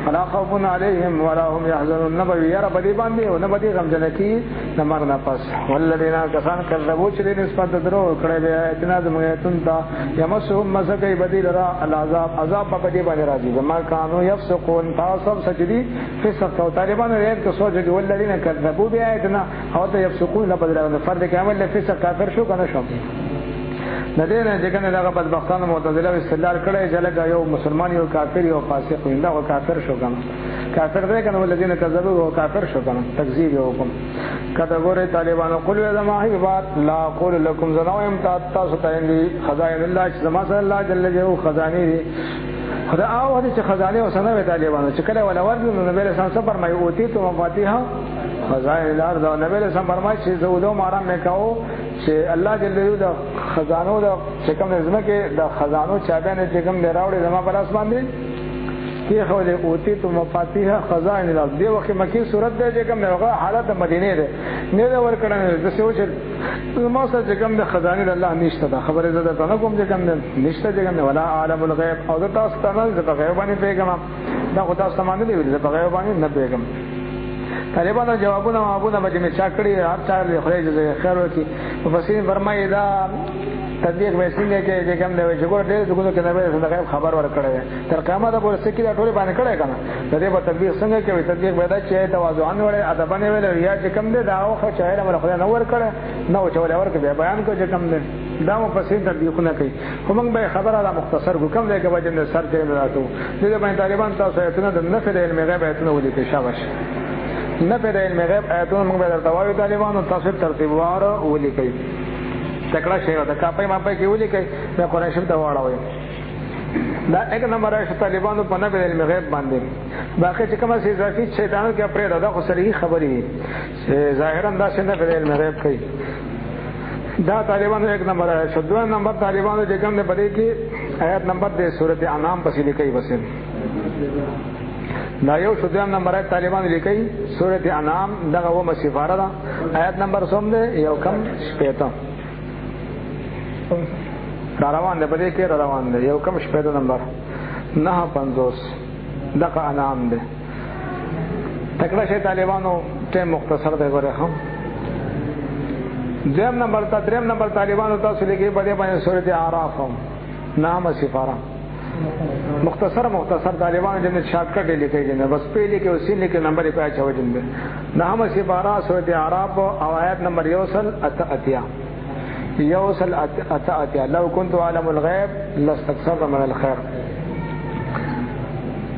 فلا خوف علیهم ولا هم يحزنون نبوی یا رب دی باندې او نبدی غم جنکی نمر نه پس والذین کسان کذبوا چې نسبت درو کړه به اتنا زمایتون تا یمسهم مسکی بدیل را العذاب عذاب په دې باندې راځي ما كانوا يفسقون تاسو سجدي فسق او طالبان رېد کو سوچ دي والذین کذبوا بیااتنا او ته يفسقون لبدل فرد کامل لفسق کافر شو کنه شو ندینه چې کنه دغه بدبختانو معتزله استدلال کړي چې لکه یو مسلمان یو کافر یو فاسق وي دا کافر شو کنه کافر دی کنه ولذین کذبوا او کافر شو کنه تکذیب یو کوم کته ګوره طالبانو قل یا ما هی بات لا اقول لكم زنایم تاسو ته خزائن الله چې زما صلی الله جل جلاله خزانه دي خدا او هدي چې خزانه او سنوي طالبانو چې کله ولا ورغلو نو نبی رسول الله فرمایي اوتی تو مفاتيح خزائن الارض او نبی رسول الله فرمایي چې زودو مارام میکاو چې الله جل جلاله د خزانو د چې کوم نظم کې د خزانو چابانه چې کوم راوړي زما پر اسمان دي کې خو له اوتی تو مفاتيح خزائن الارض دی وخت مکی صورت دی چې کوم هغه حالت د مدینه ده نه دا ورکړنه د سوچ ما سره چې کوم د خزانه الله نشته دا خبره زده ته کوم چې کوم نشته چې کوم ولا عالم الغیب او د تاسو ته نه د غیب باندې پیغام دا خو تاسو باندې دی د غیب باندې نه پیغام طالبانو جوابونه باندې چا کړی هر چا له خیر خیر ورکی مفسرین فرمایي دا تطبیق به څنګه کې چې کوم دی چې ګور ډېر دغه کې نبی د غیب خبر ورکړی تر قیامت پورې سکه دا ټول باندې کړی کنه د دې په تطبیق څنګه کې تطبیق به دا چې تواضعن وړي ادبانه ویل یا چې کوم دی دا او خو چې علم خدای نو ورکړي نو چې ورکړي بیان کو چې کوم دی دا مفسرین تطبیقونه کوي خو موږ به خبره دا مختصر کوم دی کې باندې سر کې نه راتو دې باندې طالبان تاسو ایتونه د نفي د علم غیب ایتونه ولیکي شاباش نفي د علم غیب ایتونه موږ به درته وایو طالبانو تاسو ترتیب وار ولیکي تکړه شی او د کاپای ماپای کې ولیکي د قرآن شریف ته واړوي دا یک نمبر ہے طالبانو په نبی علم غیب باندې باقي چې کومه سي ذاتی شیطانو کې پرې دا خو صریح خبري چې ظاهرا دا څنګه په علم غیب کوي دا طالبانو یک نمبر ہے شدوه نمبر طالبانو چې کوم نه پدې کې آیت نمبر د سورته انعام پسې لیکي وسه دا یو شدوه نمبر ہے طالبانو لیکي سورته انعام دغه و مسفاره دا آیت نمبر سوم ده یو کم شپېته روان ده بده کې روان ده یو کم شپږ نمبر 950 دغه انعام ده تکړه شي طالبانو ته مختصر ده غره هم دریم نمبر طالبانو تاسو لګي بده باندې سورته اعراف هم نام سفاره مختصر طالبانو جن شارټ کټ لیکي جن بس په لیکي او سین لیکي نمبر په اچو جن نام سفاره سورته اعراف او آیات نمبر یوصل اتیا يوصل أتأتي لو كنت أعلم الغيب لاستكثرت من الخير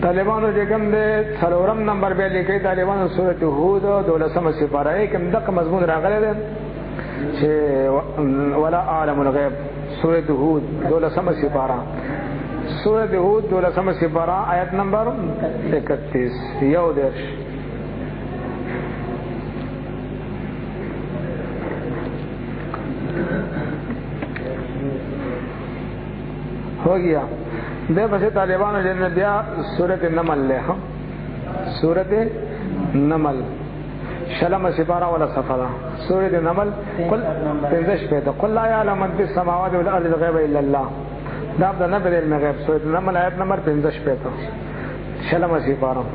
طالبانو جگم دے سلورم نمبر بے لکھئی طالبانو سورة هود دولسم سپارہ ایکم دق مضمون راغلے دے ولا أعلم الغيب سورة هود دولسم سپارہ سورة هود دولسم سپارہ آیت نمبر 31 یو درش ہو گیا دے بس طالبانو جن بیا سورۃ النمل لے سورۃ النمل شلم سپارہ ولا صفرہ سورۃ النمل قل تنزش پیدا قل لا يعلم من في السماوات والارض الغیب الا الله دا د نبی علم غیب سورۃ النمل آیت نمبر 15 پیدا شلم سپارہ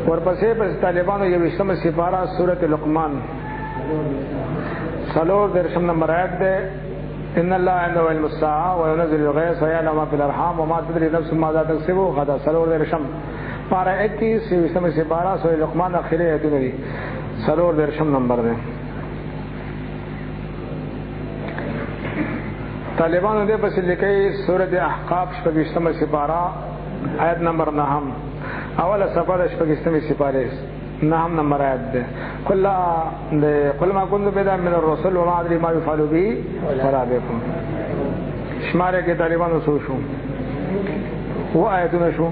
ورپسې بس طالبانو یو شلم سپارہ سورۃ لقمان سلور درشم نمبر آیت دے ان الله عنده علم الساعه وينزل الغيث ويعلم ما في الارحام وما تدري نفس ماذا تكسب غدا سلور درشم پارا 21 سویسم سے 12 سورہ لقمان اخری ایتونه دي سلور درشم نمبر ده طالبانو دې پس لیکي سورۃ احقاف شپږشتم سے 12 آیت نمبر 9 اوله صفحه شپږشتم سے 12 نعم نمبر آیت ده قل ما كنت بدعا من الرسل وما ادري ما يفعل به ولا بكم شماره کې طالبانو سو شو و آیتونه شو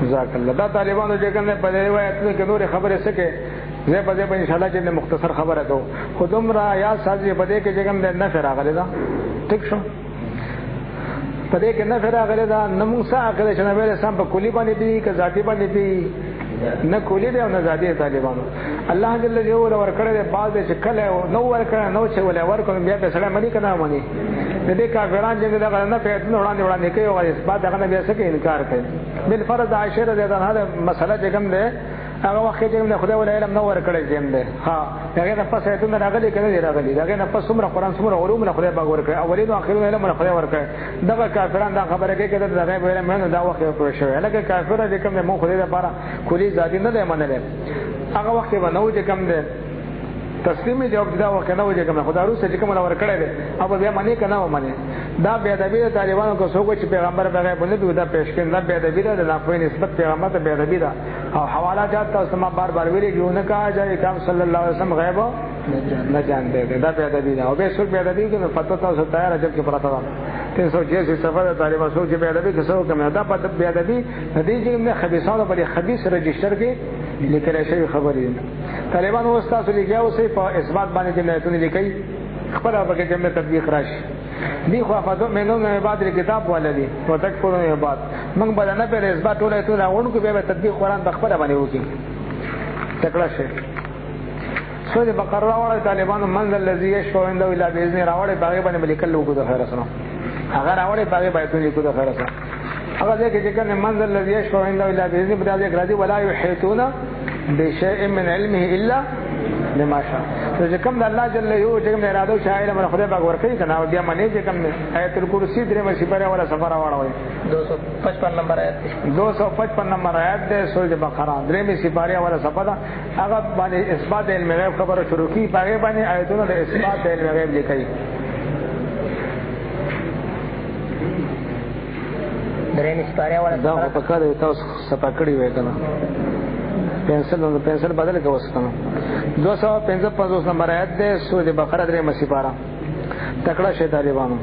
جزاک الله دا طالبانو چې کنه په دې روایتونو کې نور خبره سکے زه په دې ان شاء الله چې مختصر خبره کوم خودم را یا سازي په دې کې چې کوم نه فراغله دا ٹھیک شو په دې کې نه فراغله دا نموسا اخره چې نبی رسول په کلی باندې دي که ذاتی باندې دي نه کولی دی او نه زادي طالبانو الله جل جلاله ور کړه بعض چې کله نو ور کړه نو چې ول ور کړه بیا په سلام علیکم نه مانی د دې کافران چې دغه نه په وړاندې کوي او اثبات دغه نه بیا څه انکار کوي. بل فرض عائشه رضی الله عنها مسله چې کوم ده هغه وخت چې موږ خدای ولې علم نو ورکړی دیم ده ها هغه نه پس ایتونه راغلي کنه دی راغلي هغه نه پس څومره قران څومره علوم نه خدای باغ ورکړي اولین او اخرین علم نه خدای ورکړي دغه کافرانو دا خبره کوي کده دغه علم نه دا وخت پوه شوی لکه کافر چې کوم مو خدای لپاره کلی ذاتی نه دی منل هغه وخت به نو چې کوم ده تسلیمي جواب دا وخت نه وځي کوم خدای روسه چې کوم ور کړی دی او بیا معنی کنه و معنی دا بیا د بیا طالبانو کو څوک چې پیغمبر بغیر بنه دا پیش کړي دا بیا د بیا د نافوی نسبت پیغمبر ته بیا د بیا او حواله جات تاسو ما بار بار ویلي کیوں نه کہا جائے کہ صلی الله علیه وسلم غیب نه جانتے دا بیا د بیا او به څوک بیا د بیا کې فتوا تاسو تیار جب کې پراته ده 386 صفحه طالبانو څوک چې بیا د بیا کې څوک نه دا په بیا د بیا د دې چې نه خبيثانو په خبيث رجستر کې لیکل شوی خبرې طالبان واستاسو لګیاو سي په اثبات باندې جملهونه لیکي خبره به جمله تطبیق راشي دی خو افادو منون بعد کتاب ولدي وتکفرون بعد موږ به نه پر اثبات ټولې ټول اونکو به تطبیق قران په خبره باندې وکي تکړه شي سورې بقره راوړل طالبانو منزل الذي يشفع عنده الا باذن راوړل باغې باندې ملک له کو د خیر سره هغه راوړل باغې باندې کو د خیر سره هغه ځکه چې کنه منزل الذي يشفع عنده الا باذن بدل راځي ولا يحيطون بشيء من علمه الا بما شاء چې کوم د الله جل یو چې کوم اراده شاعر من خدای باغ ور کوي کنه او بیا منی چې کوم آیت الکرسی درې مې سپاره ولا سفر واړوي 255 نمبر آیت 255 نمبر آیت د سورۃ بقره درې مې سپاره ولا سفر هغه باندې اثبات علم غیب خبره شروع کی باغ باندې آیتونه د اثبات علم غیب لیکي درې مې سپاره ولا دا په کار تاسو سپاکړی وای کنه پنسل بدل کے وسکنو 255 نمبر آیت دے سورۃ بقرہ درې مسی پارا تکڑا شی طالبانو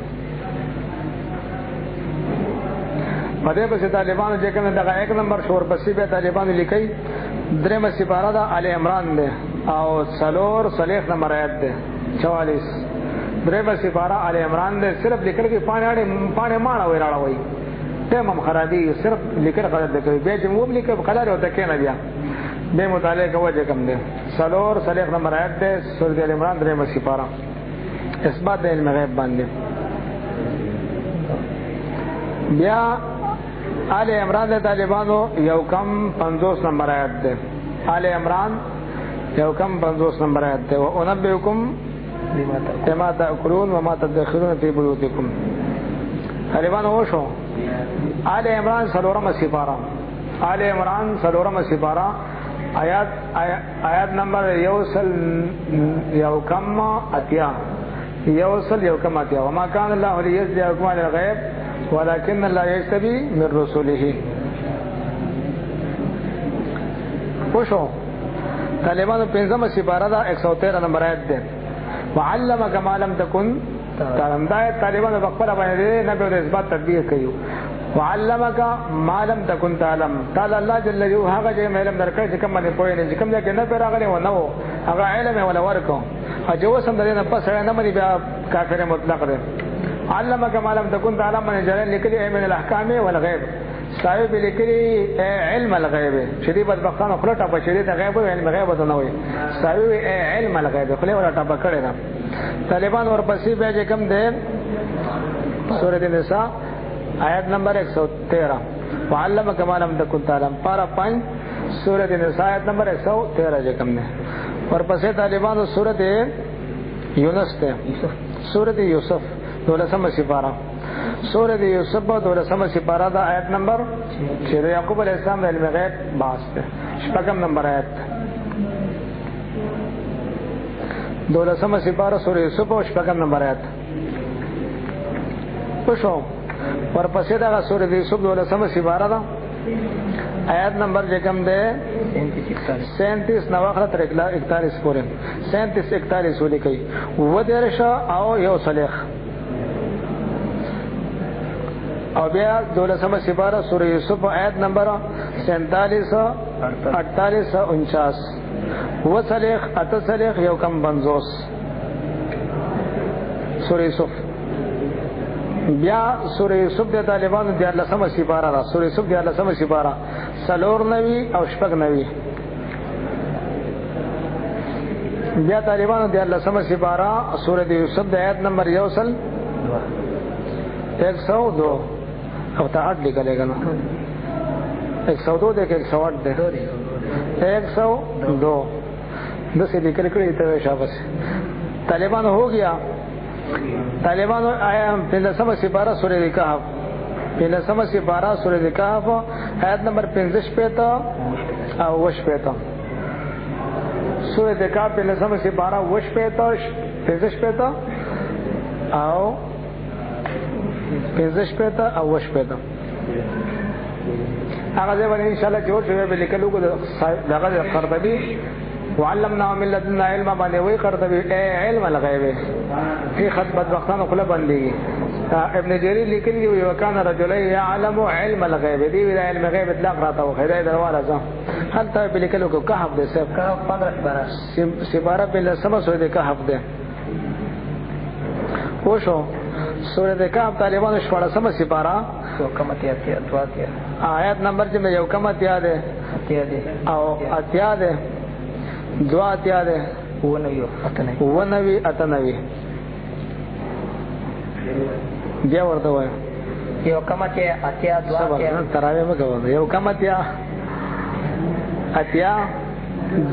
پدې پسې طالبانو چې کنه دغه 1 نمبر شور پسې به طالبانو لیکي درې مسی پارا دا آل عمران دے او سلور صلیح نمبر آیت دے 44 درې مسی پارا آل عمران دے صرف لیکل کې پانه ماړه وراړه وای تمام خرابي صرف لیکل غلط دی به چې مو لیکل قلار او تکې نه بیا به مطالعه کوجه کم دے سلور صلیح نمبر آیت دے سورۃ ال عمران درې مسی پارا اثبات علم غیب باندې بیا آل عمران دے طالبانو یو کم 50 نمبر آیت دے آل عمران یو کم 50 نمبر آیت دے وانبئکم بما تاکلون وما تدخرون فی بیوتکم طالبانو وشو آل عمران سلورم مسی پارا آل عمران سلورم مسی پارا آیات نمبر یوصل یوکم اتیا وما كان الله ليجزيكم على الغيب ولكن الله يجتبي من رسله پوښو طالبانو پنځم سپاره دا 113 نمبر آیت ده وعلمك ما لم تكن تعلم دا طالبانو خپل باندې نه به اثبات تطبیق کوي وعلمك ما لم تكن تعلم تعالی الله جل جلاله هغه چې علم درکړي چې کوم باندې پوهې نه کوم ځکه نه پیراغلی و نو هغه علم ولا ورکو اجو سم درنه پس نه مری بیا کافر مطلق ده علمك ما لم تكن تعلم من جلال لکلی من الاحکام والغیب صاحب لکلی علم الغیب شدی بدبختان خلټه په شدی غیب او علم غیب ته نه وي صاحب علم الغیب خله ولا ټاپه کړي نه طالبان ورپسې به کوم ده سورۃ النساء آیت نمبر 113 وعلمك ما لم تكن تعلم پارا 5 سورۃ النساء آیت نمبر 113 جو کم نے اور پسے طالبان سورۃ یونس تے سورۃ یوسف 12 سپارہ سورۃ یوسف 12 سپارہ دا آیت نمبر 6 یعقوب علیہ السلام علم غیب باس تے شپږم نمبر آیت 12 سپارہ سورۃ یوسف شپږم نمبر آیت پوښو ورپسې دا سورۃ یوسف 12 سپاره ده آیات نمبر جکم ده 37 نواخره تر 41 پورې 37 41 ولیکي و درشه او یو صلیح او بیا 12 سپاره سورۃ یوسف آیات نمبر 47 48 49 و صلیح ات صلیح یو کم 50 سورۃ یوسف بیا سورہ یوسف د طالبانو د 14 سپاره را سورہ یوسف د 14 سپاره سلور نوی او شپږ نوی بیا طالبانو د 14 سپاره سورہ یوسف د آیت نمبر 1 102 او تا 8 لیکلے گا نا 102 دے کہ 108 دے 102 دسے لیکل کړي ته شاباش. طالبان ہو گیا. طالبان آیا 15 سپارہ سورہ کہف 15 سپارہ سورہ کہف آیت نمبر 55 پہ تا او وش پہ تا سورہ کہف 15 سپارہ وش پہ تا 55 پہ تا او 55 پہ تا او وش پہ تا هغه ځای باندې ان شاء الله جوړ شوی به لیکلو کو دغه قرطبي وعلمنا من لدنا علما باندې وی قرطبي علم الغیب فی خطبت وختانو خپل باندې ابن جرير لیکلی وی وکانه رجل يعلم علم الغیب دی وی علم غیب اطلاق راته و خدای دروازه ځه هل ته به لیکلو کو کهف دې سب 15 سپاره په سم سورې کهف دې وشو سورې کهف طالبانو شپږ سم سپاره آیت نمبر چې یو کم اتیا ده او اتیا ده دوا اتیا ده ونوی اتنوی بیا ورته وای یو کم اتیا دوا اتیا تراوی مګو یو کم اتیا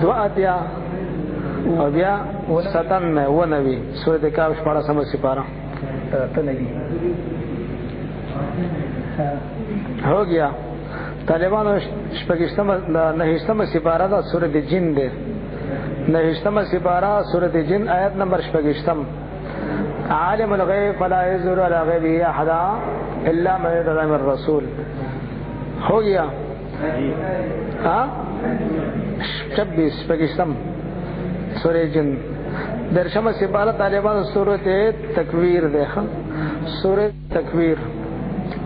دوا اتیا او بیا ستن ونوی سورۃ کهف شپږ سم سپاره اتنوی ہو گیا. طالبان شپږشتم نهشتم سپارہ دا سورۃ جن دے نهشتم سپارہ سورۃ جن آیت نمبر شپږشتم عالم الغیب فلا یظهر علی غیبه احد الا من ارتضى من الرسول. ہو گیا. ہاں 26 شپږشتم سورۃ جن درشم سپارہ طالبان سورۃ تکویر دے سورۃ تکویر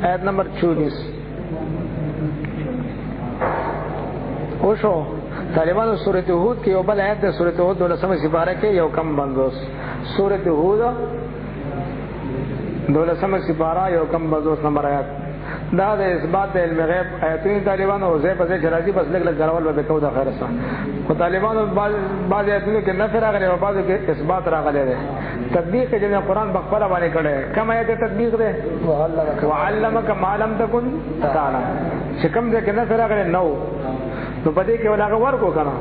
آیت نمبر 24 وشو. طالبان سورۃ ہود کی اوبل آیت ہے سورۃ ہود 12 سپارہ کے یو کم بندوس سورۃ ہود 12 سپارہ یو کم بندوس نمبر آیت دا د اثبات علم غیب آیتونه طالبان او زې په ځای جرازي بس لګ لګ غرول به کو دا خیر سره او طالبان بعض آیتونه کې نفي راغلي او بعض کې اثبات راغلي ده. تطبیق چې قرآن بخبره باندې کړه کوم آیت تطبیق ده وعلمک ما لم تکن تعلم چې کوم ځای کې نفي راغلي نو پدې کې ولاغه ورکو کنه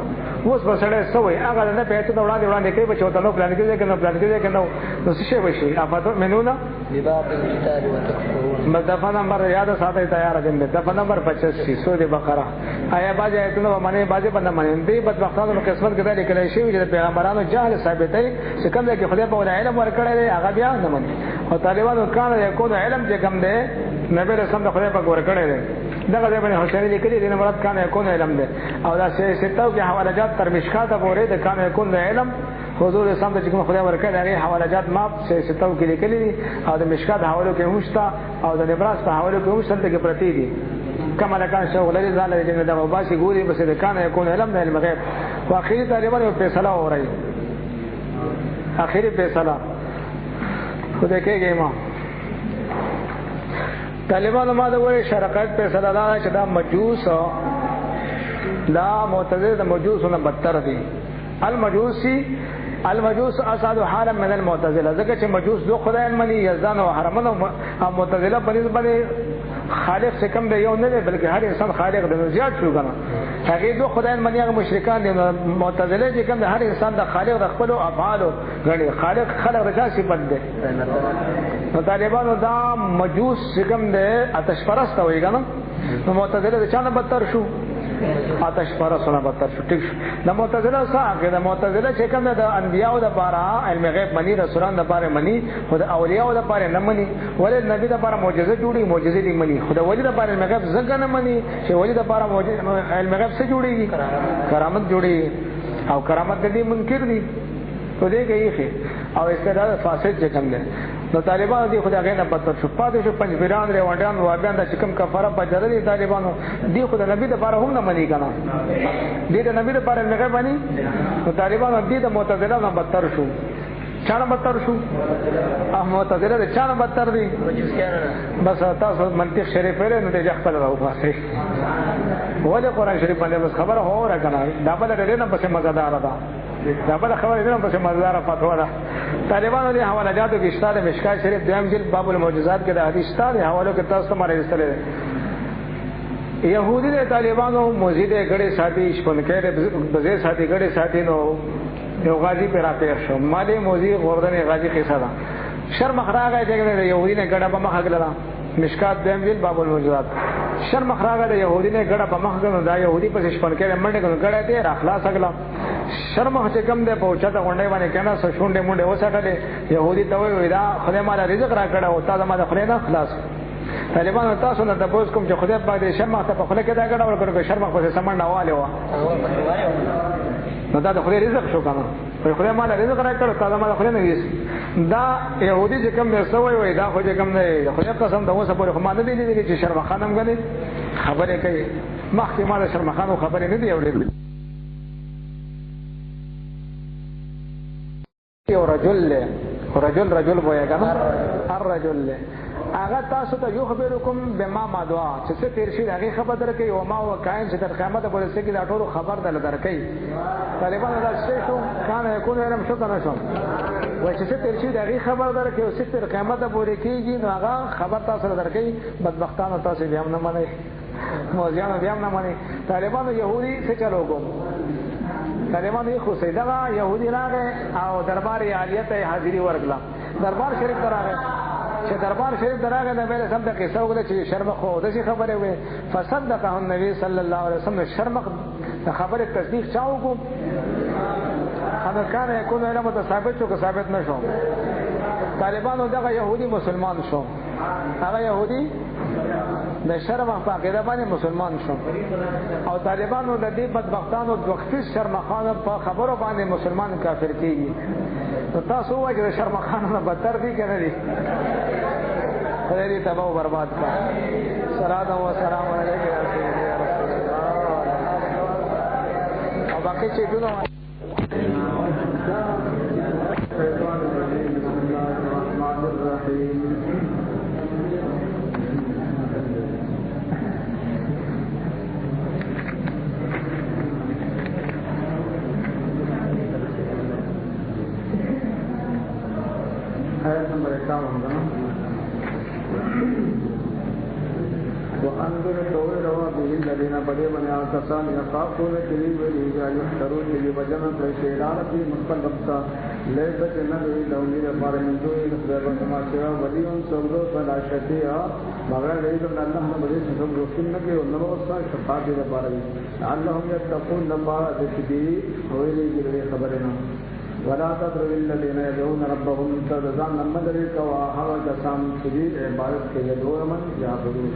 اوس بسړې سوې هغه نه پېټه دا وړاندې کوي چې وته نو پلان کې کنه پلان کې کنه نو څه شي وشي افاتو منونه باب الكتاب وتكفرون مدفع نمبر یاد ساتي تیار دي دفعه نمبر 85 سورۃ بقره آیا باز ایتونه باندې باز باندې باندې دې بد وختونو قسمت کې دا لیکل شوی چې پیغمبرانو جهل ثابتې چې کوم ځای کې خدای په علم ورکړی هغه بیا نه مني او طالبانو کان یو علم چې کوم دی نبی رسول الله خدای په ورکړی دی دغه ځای باندې حسین لیکلي دي مراد کان یکون علم دی او دا ستو کې حواله جات تر مشکات پورې د کان یکون علم حضور اسلام ته کوم خدای ورکړي هغه حواله جات ما ستو کې لیکلي دي او د مشکات حوالو کې همشتا او د نبراس په حوالو کې همشتا کې پرتی دي کما لکان شغل لري ځاله چې دا وباسي ګوري بس د کان یکون علم د علم غیب واخیری طالبان یو فیصله اوري اخیری فیصله خدای کېږي ما طالبان ما دا وایي شرقت فیصله دا چې دا مجوس دا معتزله د مجوسونو بدتر دي. المجوس اسعد حالا من المعتزله ځکه چې مجوس دو خدای مني یزدان او حرمن او معتزله په نسبت خالق سے کم دی یو نه دی بلکې هر انسان خالق دی زیات شو کنه هغه دو خدای مني هغه مشرکان دي معتزله چې کوم هر انسان د خالق د خپل افعال غني خالق خلق رجا صفت دی. نو طالبانو دا مجوس چې کوم دی آتش پرست وي کنه نو معتزله د چانه بدتر شو آتش پرستونه بدتر شو. ټیک شو. د معتزله څخه د معتزله چې کوم د انبیانو د بارا علم غیب مني رسولان د بارا مني خو د اولیاء د بارا نه مني ولې نبی د بارا معجزه جوړي معجزه دي مني خو د ولی د بارا علم غیب څنګه نه مني چې ولی د بارا علم غیب څه جوړيږي کرامت جوړي او کرامت دې منکر دي تو دې کوي او استعداد فاسد چې کوم دي نو طالبان دي خدای غیر نه بدتر شو پاتې شو پنځبیران ریوانډان وابیان د چکم کفاره پجره دي طالبانو دي خدای نبی د بارا هم نه مني کنه دې د نبی د بارا نه غبني نو طالبانو دې د معتزله نه بدتر شو چانه بدتر شو معتزله د چانه بدتر دي بس تاسو منطق شریف لري نو ته خپل راو پاسه ولې قران شریف باندې بس خبره هو را کنه دا بل ډېر نه پسې مزدار ده دا بل خبره دې په مزدار فتوا ده. طالبانو دې حواله جاتو کې اشاره مشکات شریف دویم جلد باب المعجزات کې د حدیث ته حوالو کې تاسو ته ماره رسله يهودي دې طالبانو مسجد غړې ساتي شپنکې بزې ساتي غړې ساتي نو یو غازی پر راپېښ شو مالې موزي غوردن غازی قصه ده شرم خراغه چې يهودي نه غړه په مخ غلرا مشکات دیم ویل باب الموجودات شرم خراغه د يهودي نه غړه په مخ غلو دا يهودي په شپنکې منډه غړه دې راخلاص اگلا شرم چې کم دې پوښتنه غونډې باندې کنه سو شونډې مونډې وساتلې يهودي ته وی دا خدای مال رزق را کړه او تا ما د خدای نه خلاص طالبان تاسو نه تاسو کوم چې خدای باندې شرم ته په خله کې دا غړه ورکړو شرم په سمند حواله و نو دا د خدای رزق شو کنه په خدای مال رزق را کړو تا ما د خدای نه ویس دا يهودي چې کوم دې سوي وي دا خو چې کوم نه خدای قسم ته اوسه پورې خو ما نه دي چې شرم خانم غني خبره کوي مخکې ما د شرم خانو خبره نه دی اورېدلې یو رجل وایي کنه الرجل هغه تاسو ته یو خبرکم بما ما دعا چې څه تیر شي هغه خبر درکې او ما وکاین چې تر قیامت پورې څه کې دا ټول خبر درکې طالبان دا څه شو کان یکون علم شو کنه شو وای چې څه تیر شي هغه خبر درکې او څه تر قیامت پورې کېږي نو هغه خبر تاسو درکې بدبختانو تاسو بیا نه مانی موزیانو بیا نه مانی طالبانو يهودي څه چلو کوم طالبانو یې خو سیدا يهودي راغې او دربار عالیه ته حاضری ورغلا دربار شریف راغې چې دربار شریف دراغه د بیل سم د قصه وګړي چې شرم خو د شي خبره وي فصدقه النبي صلی الله علیه وسلم شرم خبره تصدیق چاو کو انا کان یکون علم ثابت شو که ثابت نشو طالبانو دغه يهودي مسلمان شو هغه يهودي د شرم په عقیده باندې مسلمان شو او طالبانو د دې بدبختانو د وختي شرم خان په خبرو باندې مسلمان کافر کیږي نو تاسو وایئ چې شرم خان نه بدتر دي کنه دي خدای دې تباہ او برباد کړي صلوات و سلام علیه یا رسول الله او باقي چې دونه نمبر 51 وأنذر طويل به الذين بدأوا من آكسان يخافون كلي وليجا يحترون كلي وجنا فشيران في مقلبتا ليس كنبي لوني رفارن دوي نسبة ما شاء وليون سبرو فلا شتيا مغرب ليس من الله بدي سبرو كنبي ونبوسا شفاعي رفارن اللهم يتقون لما ذكري هويلي جري خبرنا ولا تطرد الذين يدعون ربهم تدزان نمدرك وآخر جسام شديد عبادت کے يدعون من يعبدون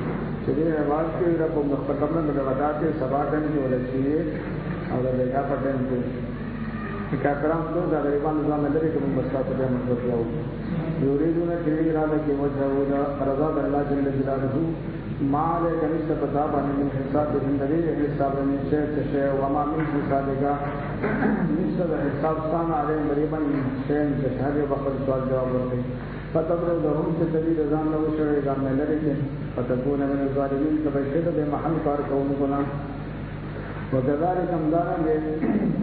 شديد عبادت کے رب مختقبنا مدغدات سباتن کی ولچیے اور لگا پٹن کے اکاکرام تو ذریبان نظام مدرک من بسات کے مطلب جاؤ یریدون کلی ارادہ کی وجہ رضا اللہ جل جلالہ ما عليك ليس بتابا من حساب الزندگی حساب من شيء وما من حسابك ليس حساب ثان عليه مريما شيء تشهد وقد سؤال جواب ورقي فتبرو لهم تدري رضان له شرع إذا ملرك فتكون من الظالمين تبشر بمحل كار كونكنا وكذلك امدانا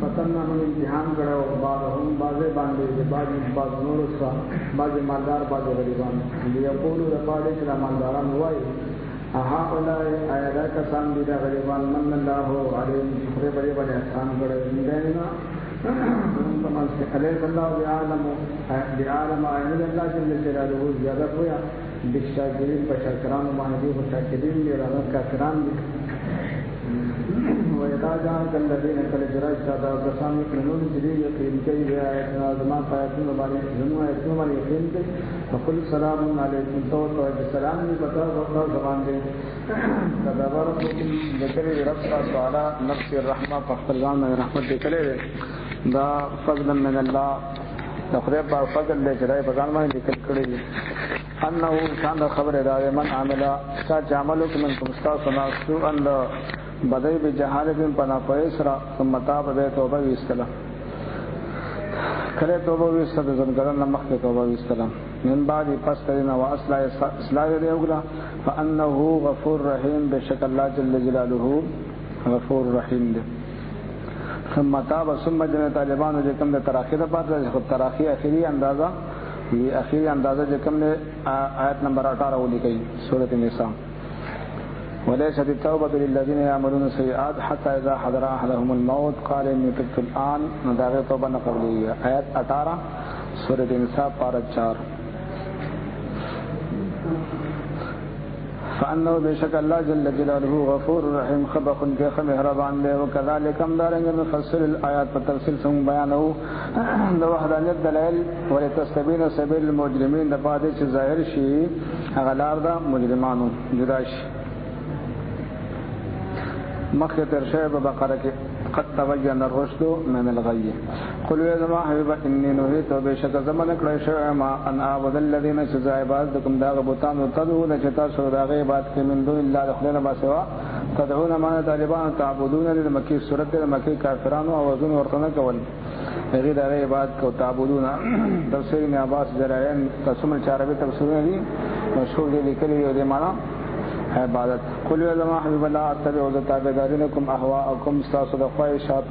فتنا من امتحان کرو بعضهم بعض باندې بعض نور اسا بعض مالدار بعض غریبان ليقولوا لبالك لا مالداران وای هؤلاء آیادا کسان دي دا غریبان من الله عليهم خدای بری باندې احسان کړی دینا تمام سے علیہ اللہ بعالم عین اللہ جل جلالہ زیادہ ہویا بالشاکرین بشکران مانوی مشاکرین میرا کافران وَإِذَا جَاءَكَ الَّذِينَ كَفَرُوا شَهَادَةُ قَسَمٍ يُؤْمِنُونَ بِهِ يَقِينٌ كَيْ بِآيَاتِنَا زَمَا فَيَكُونُ بَعْدَ يَقِينٌ فَقُلْ سَلَامٌ عَلَيْكُمْ تو السلام بتا وقت زبان دے تدبركم ذکر رب تعالی نفس الرحمه فخرجان رحمت کله دا فضل من الله خدای په فضل له جړای په ځان باندې لیکل کړی انه شان خبر دا من عمل کا عملو من مستاسو ناسو ان بدای به جهالت پنا پیسرا ثم تاب به توبه وستلا کله توبه وستل ځنګرن مخ ته توبه وستلا من بعد پس کینا واصلا اصلاح دی وګړه فانه غفور رحیم بشک الله جل جلاله غفور رحیم دی ثم تاب ثم جن طالبانو چې کوم د تراخی د پاتې خو تراخی اخیری اندازه وی اخیری اندازه چې کوم د آیت نمبر 18 ولیکي سورۃ النساء وليست التوبة للذين يعملون السيئات حتى إذا حضر أحدهم الموت قال إني تبت الآن نداغ توبة قبلية آیت 18 سورۃ النساء پارہ 4 فانه بشک الله جل جلاله غفور رحیم خبخ کے مہربان دے وکذالک ہم داریں گے مفصل الآیات پر تفصیل سم بیانو د وحدانیت دلائل ولتستبین سبیل المجرمین د پادې چې ظاهر شي غلار دا مجرمانو جداش مخه تر شعب بقره کې قد تبين الرشد من الغي قل يا زما حبيب اني نهيت بشك زمن کړه شوی ما ان اعبد الذين شذا عبادتكم دا غبطان تدعون چتا سو دا غیبات کې من دون الله خلنا ما سوا تدعون ما طالبان تعبدون للمکی سورۃ المکی کافرانو او وزن ورتنه کول غیر دا غیبات کو تعبدون تفسیر میں عباس جرائن تسمع عربی تفسیر دی مشهور دی لیکلی دی معنا عبادت قل يا زما حبيب الله اتبع تابعدارنكم اهواءكم استاسد خواهشات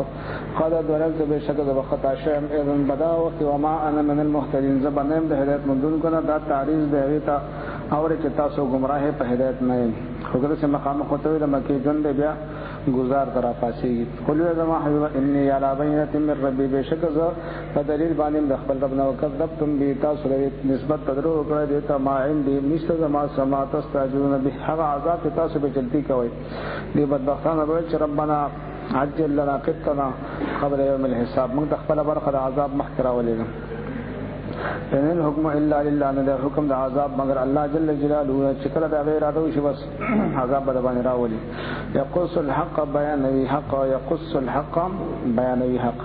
قد ضللت بشك بخطا شيء اذن بدا وقت وما انا من المهتدين زبنم د هدایت مندون کنا دا تعریض دی غیتا اور چې تاسو گمراه په هدایت نه وګړه چې مقام خطوی د مکی جون دی بیا گزار کرا پاسی قل يا زما حبيب اني على بينه من ربي بشك ز بدلیل باندې د خپل رب نو کذبتم بي تاسو لري نسبت تدرو کړه دیتا ما عندي نشته زما سماعت استاجون به هغه عذاب تاسو به جلدی کوي دی بدبختانه به چې ربنا عجل لنا قطنا قبل يوم الحساب موږ خپل برخه د عذاب مخکره ولېږم ان الحكم الا لله نه حکم د عذاب مگر الله جل جلاله چې کله د غیر اراده شي بس عذاب به باندې راولي يقص الحق بيانوي حق يقص الحق بيانوي حق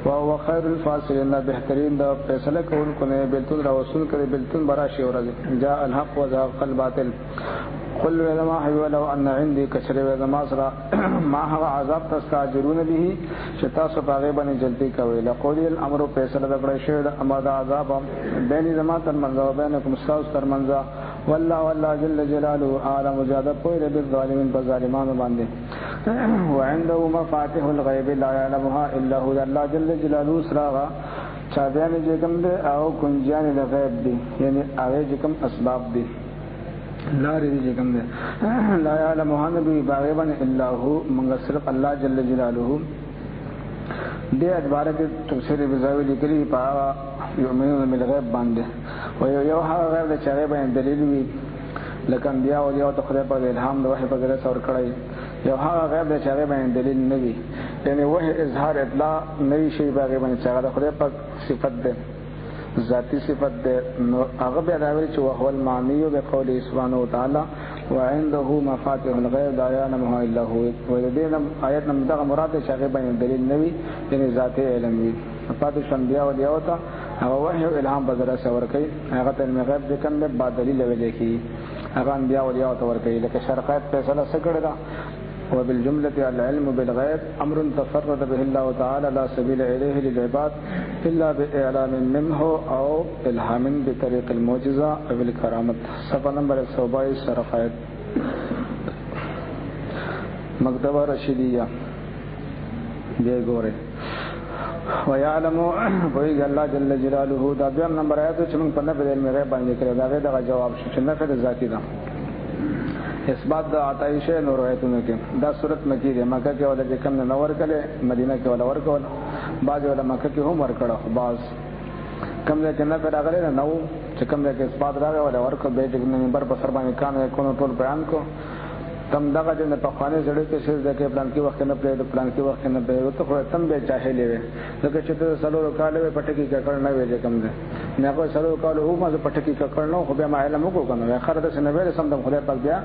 وهو خير الفاصلين بهترین د فیصله کوونکو نه بلتون را وصول کړي بلتون براشي ورځ جاء الحق وزهق الباطل قل لما حبيب لو ان عندي كثر وما سرا ما هو عذاب تستاجرون به شتا سو باغه باندې جلدی کوي لقول الامر فیصله وکړی شه د امر عذاب بین زما تر منځ او بینکم استاذ تر منځ والله جل جلاله عالم زیاده پوی له ظالمین په ظالمانو باندې وعنده مفاتيح الغيب لا يعلمها الا هو الله جل جلاله سراغا چابیان چې کوم دي او کنجان د غیب دي یعنی هغه چې کوم اسباب دي لا رضی کوم دي لا يعلمها نبي باغبن الا هو من صرف الله جل جلاله دې ادواره کې تفسیر بزاوی لیکلي په یؤمنون بالغیب باندې او یو هغه غیب د چاره باندې دلیل وی لکه انبیاء او یو د خدای په الهام د وحی په ذریعہ څور کړی یو هغه غیب د چاره باندې دلیل نه وی یعنی وحی اظهار اطلاع نه شي باغ باندې چاره د خدای په صفت ده ذاتی صفت ده نو هغه به راوي چې هو المعنی بقول سبحانه وتعالى وعنده مفاتيح الغيب لا يعلمها الا هو ولدين آیت نم دغه مراد چې هغه باندې دلیل نه وی یعنی ذاتی علم وی پاتې شنبیا او دیوتا هغه وحی او الهام به ذرا څور کوي هغه ته غیب د کنده با دلیل ویل کی هغه انبیا او دیوتا ور کوي لکه شرقات فیصله سکړه دا وبالجملة العلم بالغيب أمر تفرد به الله تعالى لا سبيل إليه للعباد إلا بإعلام منه أو إلهام بطريق المعجزة أو بالكرامة صفحة نمبر 122 شرقات مکتبہ رشیدیہ بے گورے ويعلم ويج الله جل جلاله دا بیا نمبر آیات چې موږ په نفي د علم غیب باندې کړو دا غي جواب چې نفي د ذاتی دا اثبات د عطای شی نور آیتونه کې دا صورت مکی دی مکه کې ولا چې کوم نه نور کړي مدینه کې ولا ور کول بعض ولا مکه کې هم ور کړه بعض کوم ځای کې نه راغلی نه نو چې کوم ځای کې اثبات راغی ولا ور کو به د منبر په سر باندې کانه کو ټول بیان کو تم دغه د په خانه زړه کې څه ځکه پلان کې وخت نه پرې پلان کې وخت نه پرې ته خو تم به چاهلې وي ځکه چې ته سلو کاله په پټکی کې کړ نه وي کوم ځای نه کو سلو کاله هو ما په پټکی کې کړ نو خو بیا ما علم وکړ کنه اخر د سنوي سم د خدای پاک بیا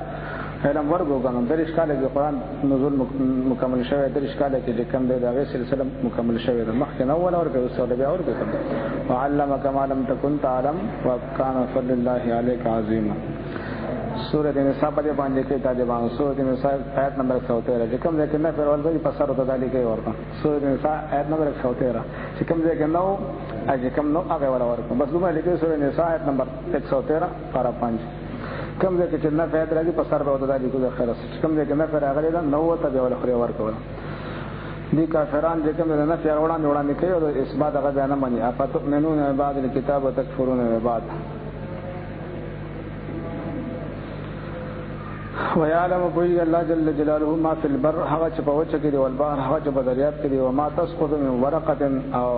علم ورغو کنه درش کاله کې قران نزول مکمل شوی درش کاله کې کوم د هغه سلسله مکمل شوی د مخکې نو ول ورته وسوله بیا ورته وعلمك ما لم تكن تعلم وكان فضل الله عليك عظيما سورۃ النساء په باندې کې طالبانو سورۃ النساء آیت نمبر 113 چې کوم ځکه نه پر ول به په سر ته دالي کې ورته سورۃ النساء آیت نمبر 113 چې کوم ځکه نو اجه کوم نو هغه ولا ورته بس دومره لیکي سورۃ النساء آیت نمبر 113 پارا 5 کوم ځکه چې نه فائدہ راځي په سر به ته دالي کې خلاص کوم ځکه نه پر هغه نو ته به ول خوري ورکول دي کافران چې کوم نه نفي وړاندې کوي او اثبات هغه بیان نه مني. افتؤمنون ببعض الكتاب وتکفرون ببعض. ويعلم بوي الله جل جلاله ما في البر هغه چې په وچه کې دی والبحر هغه چې په دریاب کې دی او ما تسقط من ورقه او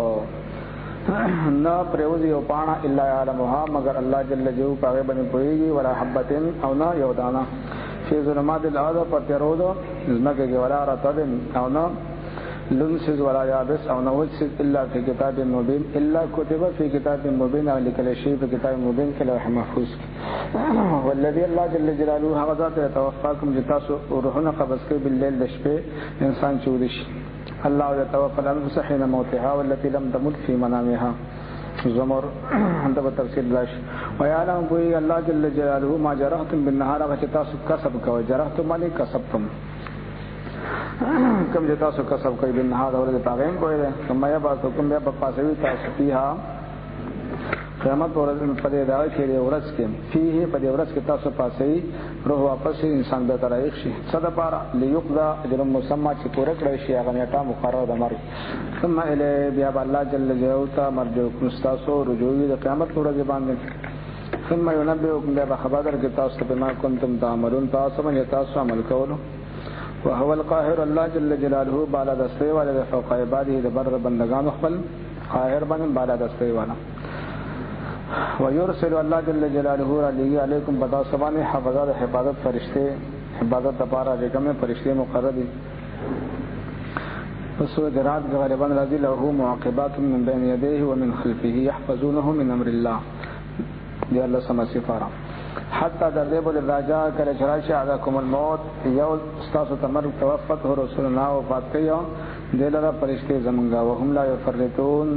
نه پروزي او پاڼه الا يعلمها مگر الله جل جلاله هغه باندې پويږي ولا حبتين او نه یو دانه فی ظلمات الارض پر ترودو زمکه کې ولا رطب او نه لنسز ولا يابس او نه وسد الا في كتاب مبين الا كتب في كتاب مبين او لكل شيء في كتاب مبين کې لوح محفوظ والذي الله جل جلاله هغه ذات توفاكم جتاسو روحنا قبض کوي بالليل د شپې انسان چودش الله يتوفى الانفس حين موتها والتي لم تمت في منامها زمر انت بتفسير لاش ويعلم بوي الله جل جلاله ما جرحتم بالنهار غتاسو کسب کوي جرحتم معنی کسبتم کم چې تاسو کسب کوي بالنهار ورته پاغیم کوي کما یا با کوم بیا په پاسوي تاسو پیها قیامت ورځ په دې راځي چې ورځ کې فيه په دې ورځ کې تاسو پاسي روح واپس انسان د تاریخ شي صد بار ليقضى اجر مسمى چې پوره کړی شي هغه نیټه مقرره ده مرګ ثم الی بیا الله جل جلاله مرجوکم تاسو رجوع د قیامت ورځ باندې ثم ينبئكم بیا خبر کې تاسو په ما کنتم تعملون تاسو باندې تاسو عمل کولو وهو القاهر الله جل جلاله بالا دسته والا فوق عباده د بر بندگان خپل قاهر باندې بالا دسته والا ويرسل الله جل جلاله علیکم بتا سبحانه حفاظت فرشتے حفاظت لپاره کومه فرشتے مقرر دي فسورة رعد غالبا راځي له معقبات من بين يديه ومن خلفه يحفظونه من امر الله دی الله سما سفاره حتى دربو الرجاء کله چرایشه علیکم الموت یو استاسو تمر توفته رسولنا وفات کيو دلته فرشتي زمونږه وهم لا يفرطون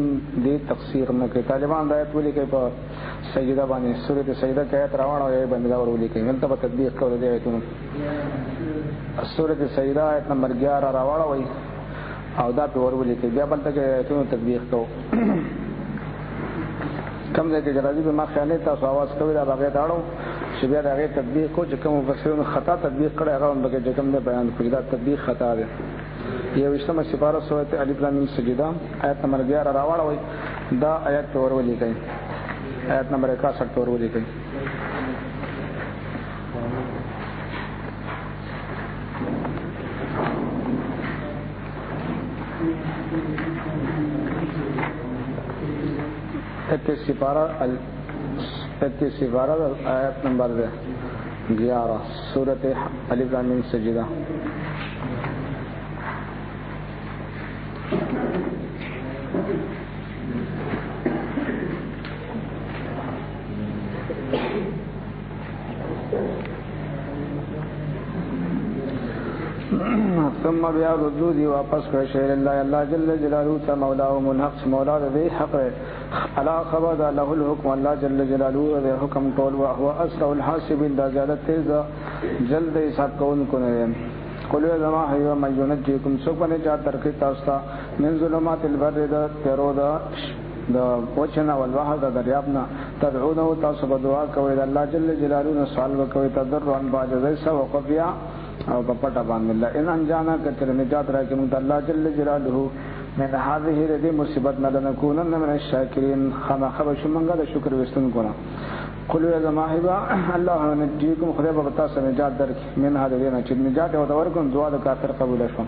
دي تفسیر نه کوي طالبان آیت ولي کوي په سجده باندې سورۃ سجده کې آیت راوړل او یې باندې ورولي کوي نن ته تطبیق کول دي آیتونه سورۃ سجده آیت نمبر 11 راوړل او دا په ورولي کوي بیا بل ته آیتونه تطبیق کو کم ځای کې راځي به ما خیانت تاسو आवाज کوي دا هغه داړو چې بیا دا هغه تطبیق کو چې کوم مفسرون خطا تطبیق کړي هغه هم به کوم نه بیان کړي دا تطبیق خطا ده یہ وشتمه سپاره سورۃ الف لام میم سجدہ آیت نمبر 11 راوړوي دا آیت ورولي کوي آیت نمبر 61 ورولي کوي سپارہ آیت نمبر 11 سورۃ الف لام میم سجدہ ثم بیا ردو دی واپس کړ شهر الله جل جلاله ته مولاهم الحق مولا دې حق الا خبر له الحكم الله جل جلاله دې حکم ټول او هو اسرع الحاسبين دا زیادت تیز جلد حساب کون کو نه قولوا زما هيو من ينجيكم سبحانه جا ترکی تاسو من ظلمات البر دا ترودا دا وچنا والبحر دا دریابنا تدعونه تاسو بدعا کوي الله جل جلاله سوال وکوي تضرعا باجزای سو وقفیا او پټا باندې الله ان انجانا کتر نجات راکم الله جل جلاله من هذه ردی مصیبت نه لنكونن من الشاکرین خما خبر شومنګه د شکر وستون کونا قولوا زما هبا الله نجيكم خدای په تاسو نجات درک من هذه نه چې نجات او ورکون دعا د کافر قبول شو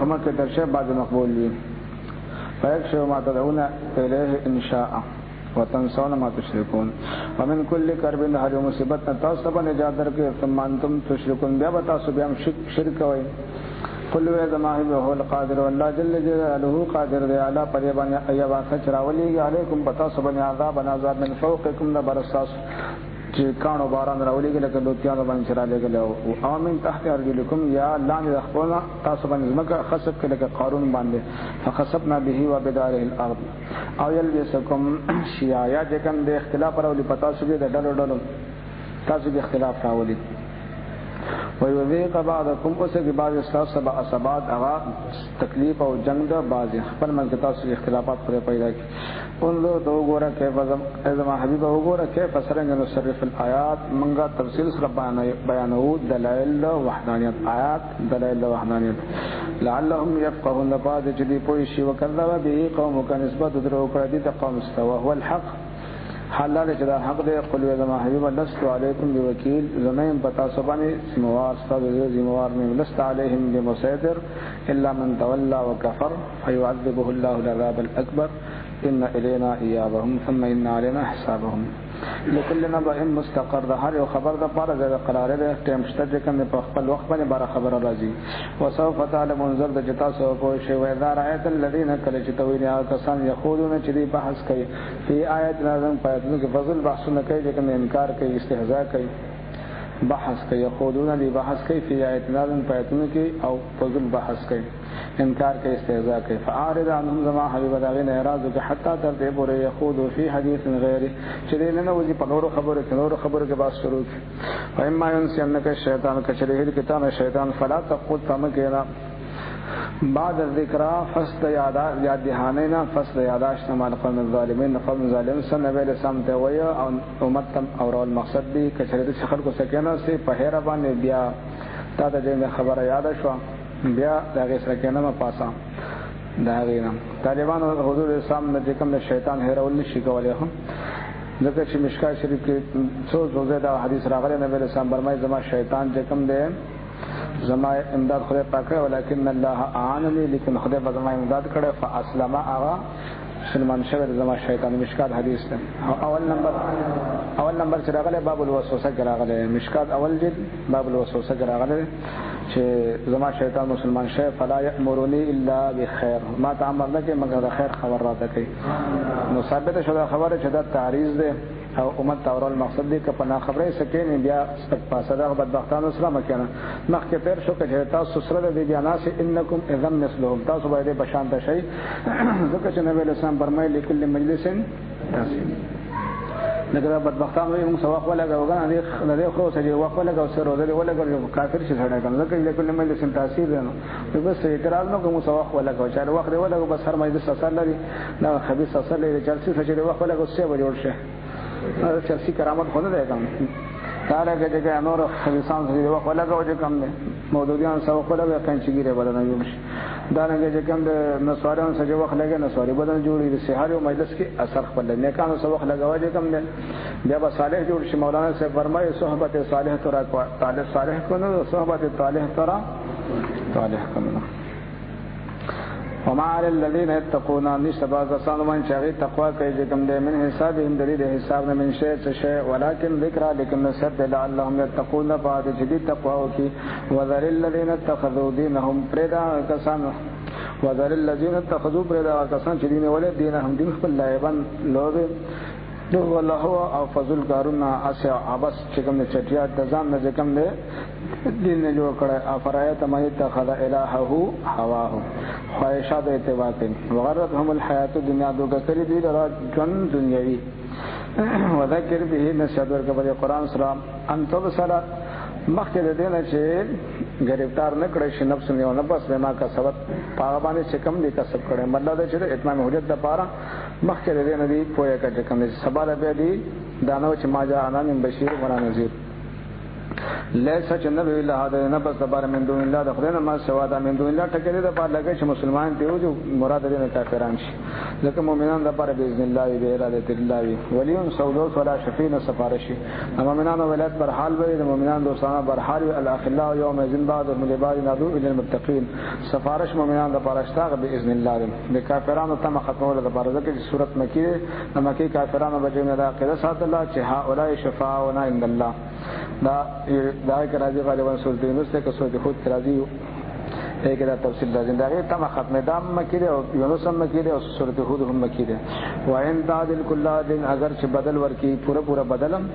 هم کې درشه بعد مقبول وي فیکشف ما تدعون الیه ان شاء وتنسون ما تشركون ومن كل كرب هر مصیبت تاسو به نجات درکې ثم انتم تشركون بیا تاسو بیا شرک وای قل وذما هو القادر والله جل جلاله قادر دی علی پریبان ایوا خچراولی علیکم تاسو باندې عذاب من فوقکم لبرساس چې کانو باران راولېږي لکه دوتیانو باندې چرالېږي او امین تحت ارجلکم یا لاندې خپلنا تاسو باندې زمکه خسب کې لکه قارون باندې فخسبنا به وبداره الارض او یلبسکم شیایا چې کوم د اختلاف راولي پتا شو د ډلو تاسو د اختلاف راولي ويذيق بعضكم اسکی بعض اسلاف سبا اسباد اغا تکلیف او جنگ دا بعضی خپل من کې تاسو اختلافات پر پیدا کی انظر تو وګوره کیف ازما حبیب وګوره کیف سرنګ نصرف الآیات منګه تفصیل سره بیانو دلائل وحدانیت آیات دلائل وحدانیت لعلهم يفقهون بعد جدي پوي شي وکذب به قومك نسبت درو کړه دي ته قوم استوى هو الحق حلال چې دا حق دی قل ازما حبیب لست علیکم بوکیل زمین پتا سبانی سموار استاد زموار من لست عليهم بمسيطر الا من تولى وكفر فيعذبه الله العذاب الاكبر ان الینا ایابهم ثم ان علینا حسابهم لكل نبأ مستقر ده هر یو خبر ده پاره ده قرار ده ټیم شته چې کوم په خپل وخت باندې بار خبر راځي وسوف تعلم منذر د جتا سو په شی و اذا رايت الذين كل چتوین کسان یخوضون چې دی بحث کوي په آیات نازم پاتونو کې فضل بحثونه کوي چې کوم انکار کوي استهزاء کوي بحث کوي یخوضون دی بحث کوي په آیات نازم پاتونو کې او فضل بحث کوي انکار کوي استهزاء کوي فاعرض عنهم زما حبیب داغین اعراض کوي حتی تر دې پورې یخوض فی حدیث غیر چې نه وځي په نورو خبرو کې باس شروع کی فإما ينسينك الشیطان کچره کتاب شیطان فلا تقول تمکنا بعد الذکر فست یاد دهانینا فست یاداشت مال قوم الظالمین قوم ظالم سن نبی لسام ته وی او امت او رول مقصد دی کچره د شخر کو سکینه سي په هر باندې بیا تا ته خبره یاد شو بیا دغه سره کنه ما پاسا دا غینا طالبان حضور اسلام نه کوم شیطان هرول شي کولای هم ځکه چې مشکا شریف کې څو زوزه حدیث راغلی نبی اسلام فرمایي زما شیطان چې کوم دی زما امداد خدای پاک ولکن الله اعانني لیکن خدای په زما امداد کړي فاسلم اغا سلمان شوی زما شیطان مشکات حدیث ده اول نمبر چې راغلی باب الوسوسه کې راغلی مشکات اول جلد باب الوسوسه کې راغلی چې زما شیطان مسلمان شه فلا یامرنی الا بخیر ما تعمل نه کې مگر د خیر خبر راته کوي نو ثابت شوه خبره چې دا تعریض ده او امت تورال مقصد دی که پنا خبره سکین بیا سپک پاسه بدبختانو سره مکنه مخکې تیر شو چې تاسو سره د بیاناس انکم اذا مثلهم تاسو باید بشان ته شي ځکه چې نبی اسلام فرمایي لكل مجلس تاسو لکه بدبختانو یې موږ سواق ولا غوغان نه خو سره وقفه لګو سره ورته ولا غو کافر شي ځړای کنه ځکه لكل مجلس تاثیر نه بس اعتراض نه کوم سواق ولا غو چې وخت ولا بس هر مجلس اثر لري نه خبيث اثر لري جلسه چې وخت ولا غو څه جوړ شي چرسی کرامت خود ده کم تعالی که جگه نور خلیصان سیده وقت لگا و جه کم ده مودودیان سوق لگا کنچگیره بدن جوڑش دارنگه جه کم ده نسواریان سجه وقت لگا نسواری بدن جوڑی ده سیحاری و مجلس کی اثر خپل نیکان سوق لگا و جه کم ده بیا با صالح جوڑش مولانا سے فرمائی صحبت صالح ترا طالب صالح کنو صحبت طالح ترا طالح کنو وما على الذين يتقون نشتبا كسان من شاغي تقوى كي كم ده من حسابهم دليل حساب من شيء ولكن ذكرى لكم نسب لعلهم يتقون بعد جديد تقوى کی وذر الذين اتخذوا دينهم بردا كسان وذر الذين اتخذوا بردا كسان دين ولد دينهم دين خپل لایبان لوغ دو والله او فضل کارونا اسه عبس چکم نه چټیا د ځان نه چکم نه دین نه جوړ کړه افرایت ما اتخذ الهه هواه خواهشات اتباع وغرتهم الحیات الدنیا دوګه کړی دی د ژوند دنیوي وذکر به نشد ورکبه قرآن سره ان تبصر مخکې د دې نه چې گرفتار نه کړی شي نفس نه نه بس ما کا سبب پاغه باندې چې کم دي کسب کړي مطلب دا چې اتمام حجت د پاره مخکې د دې نه دی پوهه کړي کوم سبب به دی دانو چې ما جاء انا من بشیر و نذیر لیسا چې نبی الله هدا نه بس دبر من دون الله د خدای نه ما سوا د من دون الله ټکرې د پاره لګي چې مسلمان دی او مراد دې نه کافران شي ځکه مؤمنان د پاره باذن الله به اراده الله ولیون سودوس ولا شفین سفارشي مؤمنان ولایت بر حال وي د مؤمنان دوستانه بر حال الاخلاء یوم ذن بعد من بعد نادو الى المتقین سفارش مؤمنان د پاره اشتاق باذن الله د کافرانو تم ختمول د پاره ځکه چې صورت مکی د مکی کافرانو بجنه د عقیده سات الله چې هؤلاء شفاعنا عند الله دا که راضی غالبا سورت یونس ته که سورت خود راضی ایک دا تفصیل دا زندگی تم ختم دام مکی ده او یونس هم مکی ده او سورت خود هم مکی ده و ان تعدل کل دین اگر چې بدل ورکی پورا بدلم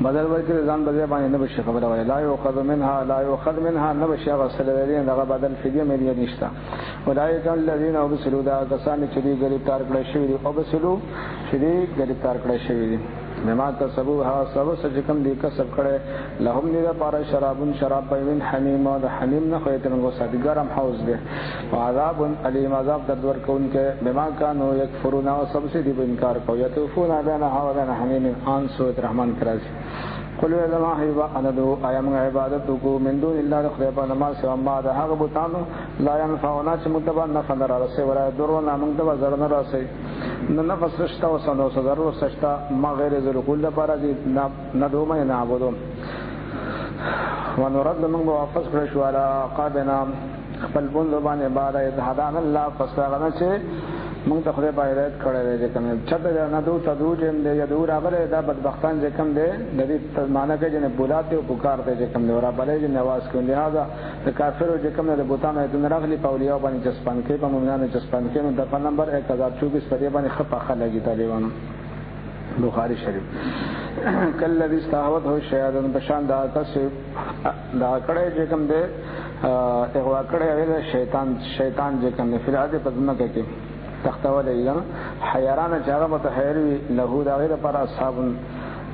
بدل ورکی ځان بدل باندې نه بشي خبره وای لا یؤخذ منها نه بشي غسل دین دغه بدل فدیه مې نشتا اولئک الذین ابسلوا دا کسان چې دی گرفتار کړی شوی دی ابسلوا چې دی گرفتار کړی شوی دی بما کسبوا ها سبب سجکم دی کسب کړي لهم دې لپاره شرابون شراب پوین حمیم او حمیم نه خو ته موږ ساتګرم حوض دې عذاب علیم عذاب درد ورکون کې بما كانوا یکفرون او سب سے دې انکار کوي یتوفون بینها وبین حمیم ان سورۃ الرحمن کراځي قل يا ما هيبا انا دو ايام عبادتكم من دون الله خدای نماز سوا ما ده هغه بوتانو لا ينفعنا چې متبا نفع نه راځي ورای درونه موږ ته زړه نه راځي نه نفس رشتہ او سنو ضرور سشتا ما غیر ذل کل لپاره دي نه دومه نه عبادت ونرد من واپس کړ شو علا قابنا خپل بون باندې بعد هدان الله فاستغنا چې موږ ته خدای باندې کړه دې کوم چته نه دو تدو چې دې یدو راغله دا بدبختان چې کوم دې د دې معنی کې نه بولاته او پکار ته چې کوم دې ورا بلې چې نواز کوي لہذا د کافرو چې کوم دې بوتانه دې نه راغلي پاولیا باندې جسپان کې په مومنانو جسپان کې نو د نمبر 1024 په دې باندې خپخه لګي طالبانو بخاری شریف کله دې استهوت هو شیاطین بشان دا تاسو دا کړه چې کوم دې اغوا کړه شیطان چې کوم دې فراده پدمه کې تختول اینا حیران جاغه متحیروی له دا غیر پر اصحاب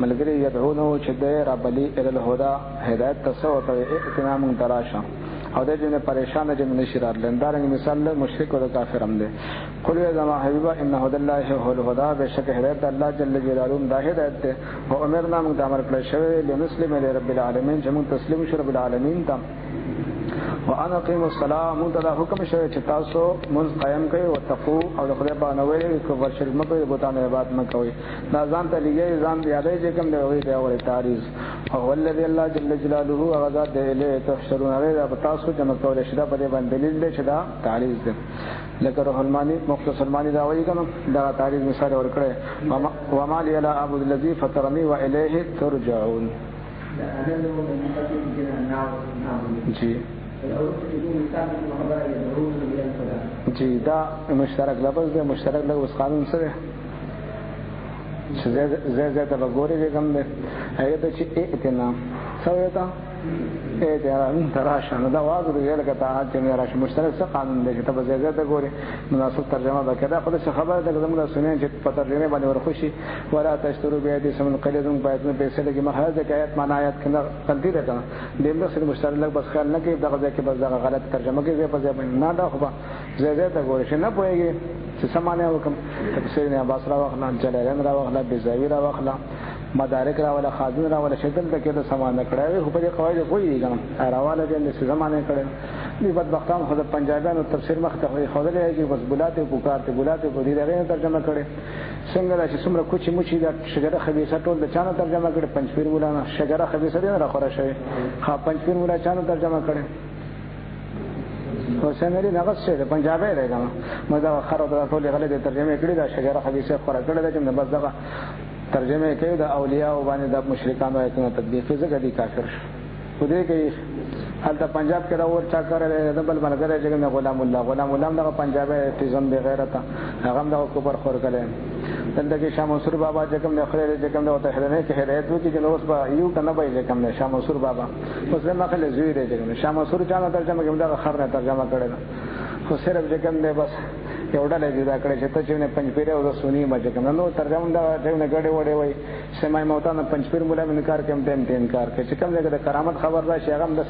ملګری يدعونه چې د ربلی ال الهدى هدایت تسو ته اهتمام تراشه او د دې پریشان چې منشرات لندارنګ مثال مشرک او کافر هم دي قل يا جماعه حبيبا ان هدى الله هو الهدى بشک هدایت الله جل جلاله دا هدایت ده او امرنا موږ د امر کړی شوی لمسلم لرب العالمین چې موږ تسلیم شو رب العالمین ته وانا قيم الصلاه متدا حکم شوی چې تاسو منځ قائم کړئ او تقو او د خدای په نوې کو ورشل مکه بوتانه عبادت مکوئ دا ځان ته لګي ځان یادې چې کوم دی وي دا ولې تعریض او الذي الله جل جلاله غزا دې له تحشرون علیه تاسو جمع کول شدا په دې باندې دلیل دی چې دا تعریض دی لکه روح المانی مختصر مانی دا وایي کنه دا تعریض مثال ورکړي وما لي لا اعبد الذي فطرني واليه ترجعون جی جی دا مشترک لفظ دی مشترک لفظ قانون سره زه ته وګورې کوم دی هغه ته چې ائتنا سوې تا ائتنا تراشه نو دا واغ دی لکه ته چې راشه مشترک څه قانون دی چې ته زه ته ګورې مناسب ترجمه وکړه خو څه خبره ده زموږ سنن چې په ترجمه باندې ورخوشي ولا تشتروا بيدي سمن قليل باید نه پیسې لګي مخالفت کې آیات معنا آیات کې غلطي ده کنه دغه سره مشترک لګ بس خیال نه کې دغه ځکه بس دغه غلط ترجمه کې په ځای باندې نه دا خو زه ته ګورې چې نه پوهیږي چې سمانه وکم تفسیر نه باسرا واخلا جلالین را واخلا بزاوی را واخلا مدارک را ولا خازن را ولا شکل د کې د سمانه کړه خو په قواعد کوی دي کنه راواله دې د زمانه کړه دې بدبختان خو د پنجابیانو تفسیر مخته خو دې کې بس بولاته پکارته بولاته په دې دغه ترجمه کړي څنګه چې څومره کوچی موچی د شجره خبيثه ټول د چانه ترجمه کړي پنځپیر مولانا شجره خبيثه دې را خورا شوی ها پنځپیر مولا چانه ترجمه کړي حسین علی نغس شه د پنجابی راغله مزه خره د ټول غلې ترجمه کړي دا شجره خبيثه خورا کړي چې بس دغه ترجمه کوي د اولیاء او باندې د مشرکانو ایتونه تطبیق زګه دي کافر خو دې کوي حالت پنجاب کې دا ور چا کړل د بل ملګری چې غلام الله دغه پنجابی تیزم به غیرت هغه د کوپر خور کړي دلته کې شاه منصور بابا چې کوم د خلل چې کوم د وته هدنه کې هدایت وکړي چې اوس به یو کنه به چې کوم د شاه منصور بابا اوس نه خلل زوی دی چې شاه منصور چانه ترجمه کوي دا خر نه ترجمه کړي خو صرف چې کوم دی بس یو ډله جدا کړی چې ته چې نه پنځپیر او د سونی مجه کوم نو ترجمه دا چې نه غړې وړې وای سمای موتانه پنځپیر مولا من انکار کوم ته انکار کوي چې کوم د کرامت خبر راشي هغه د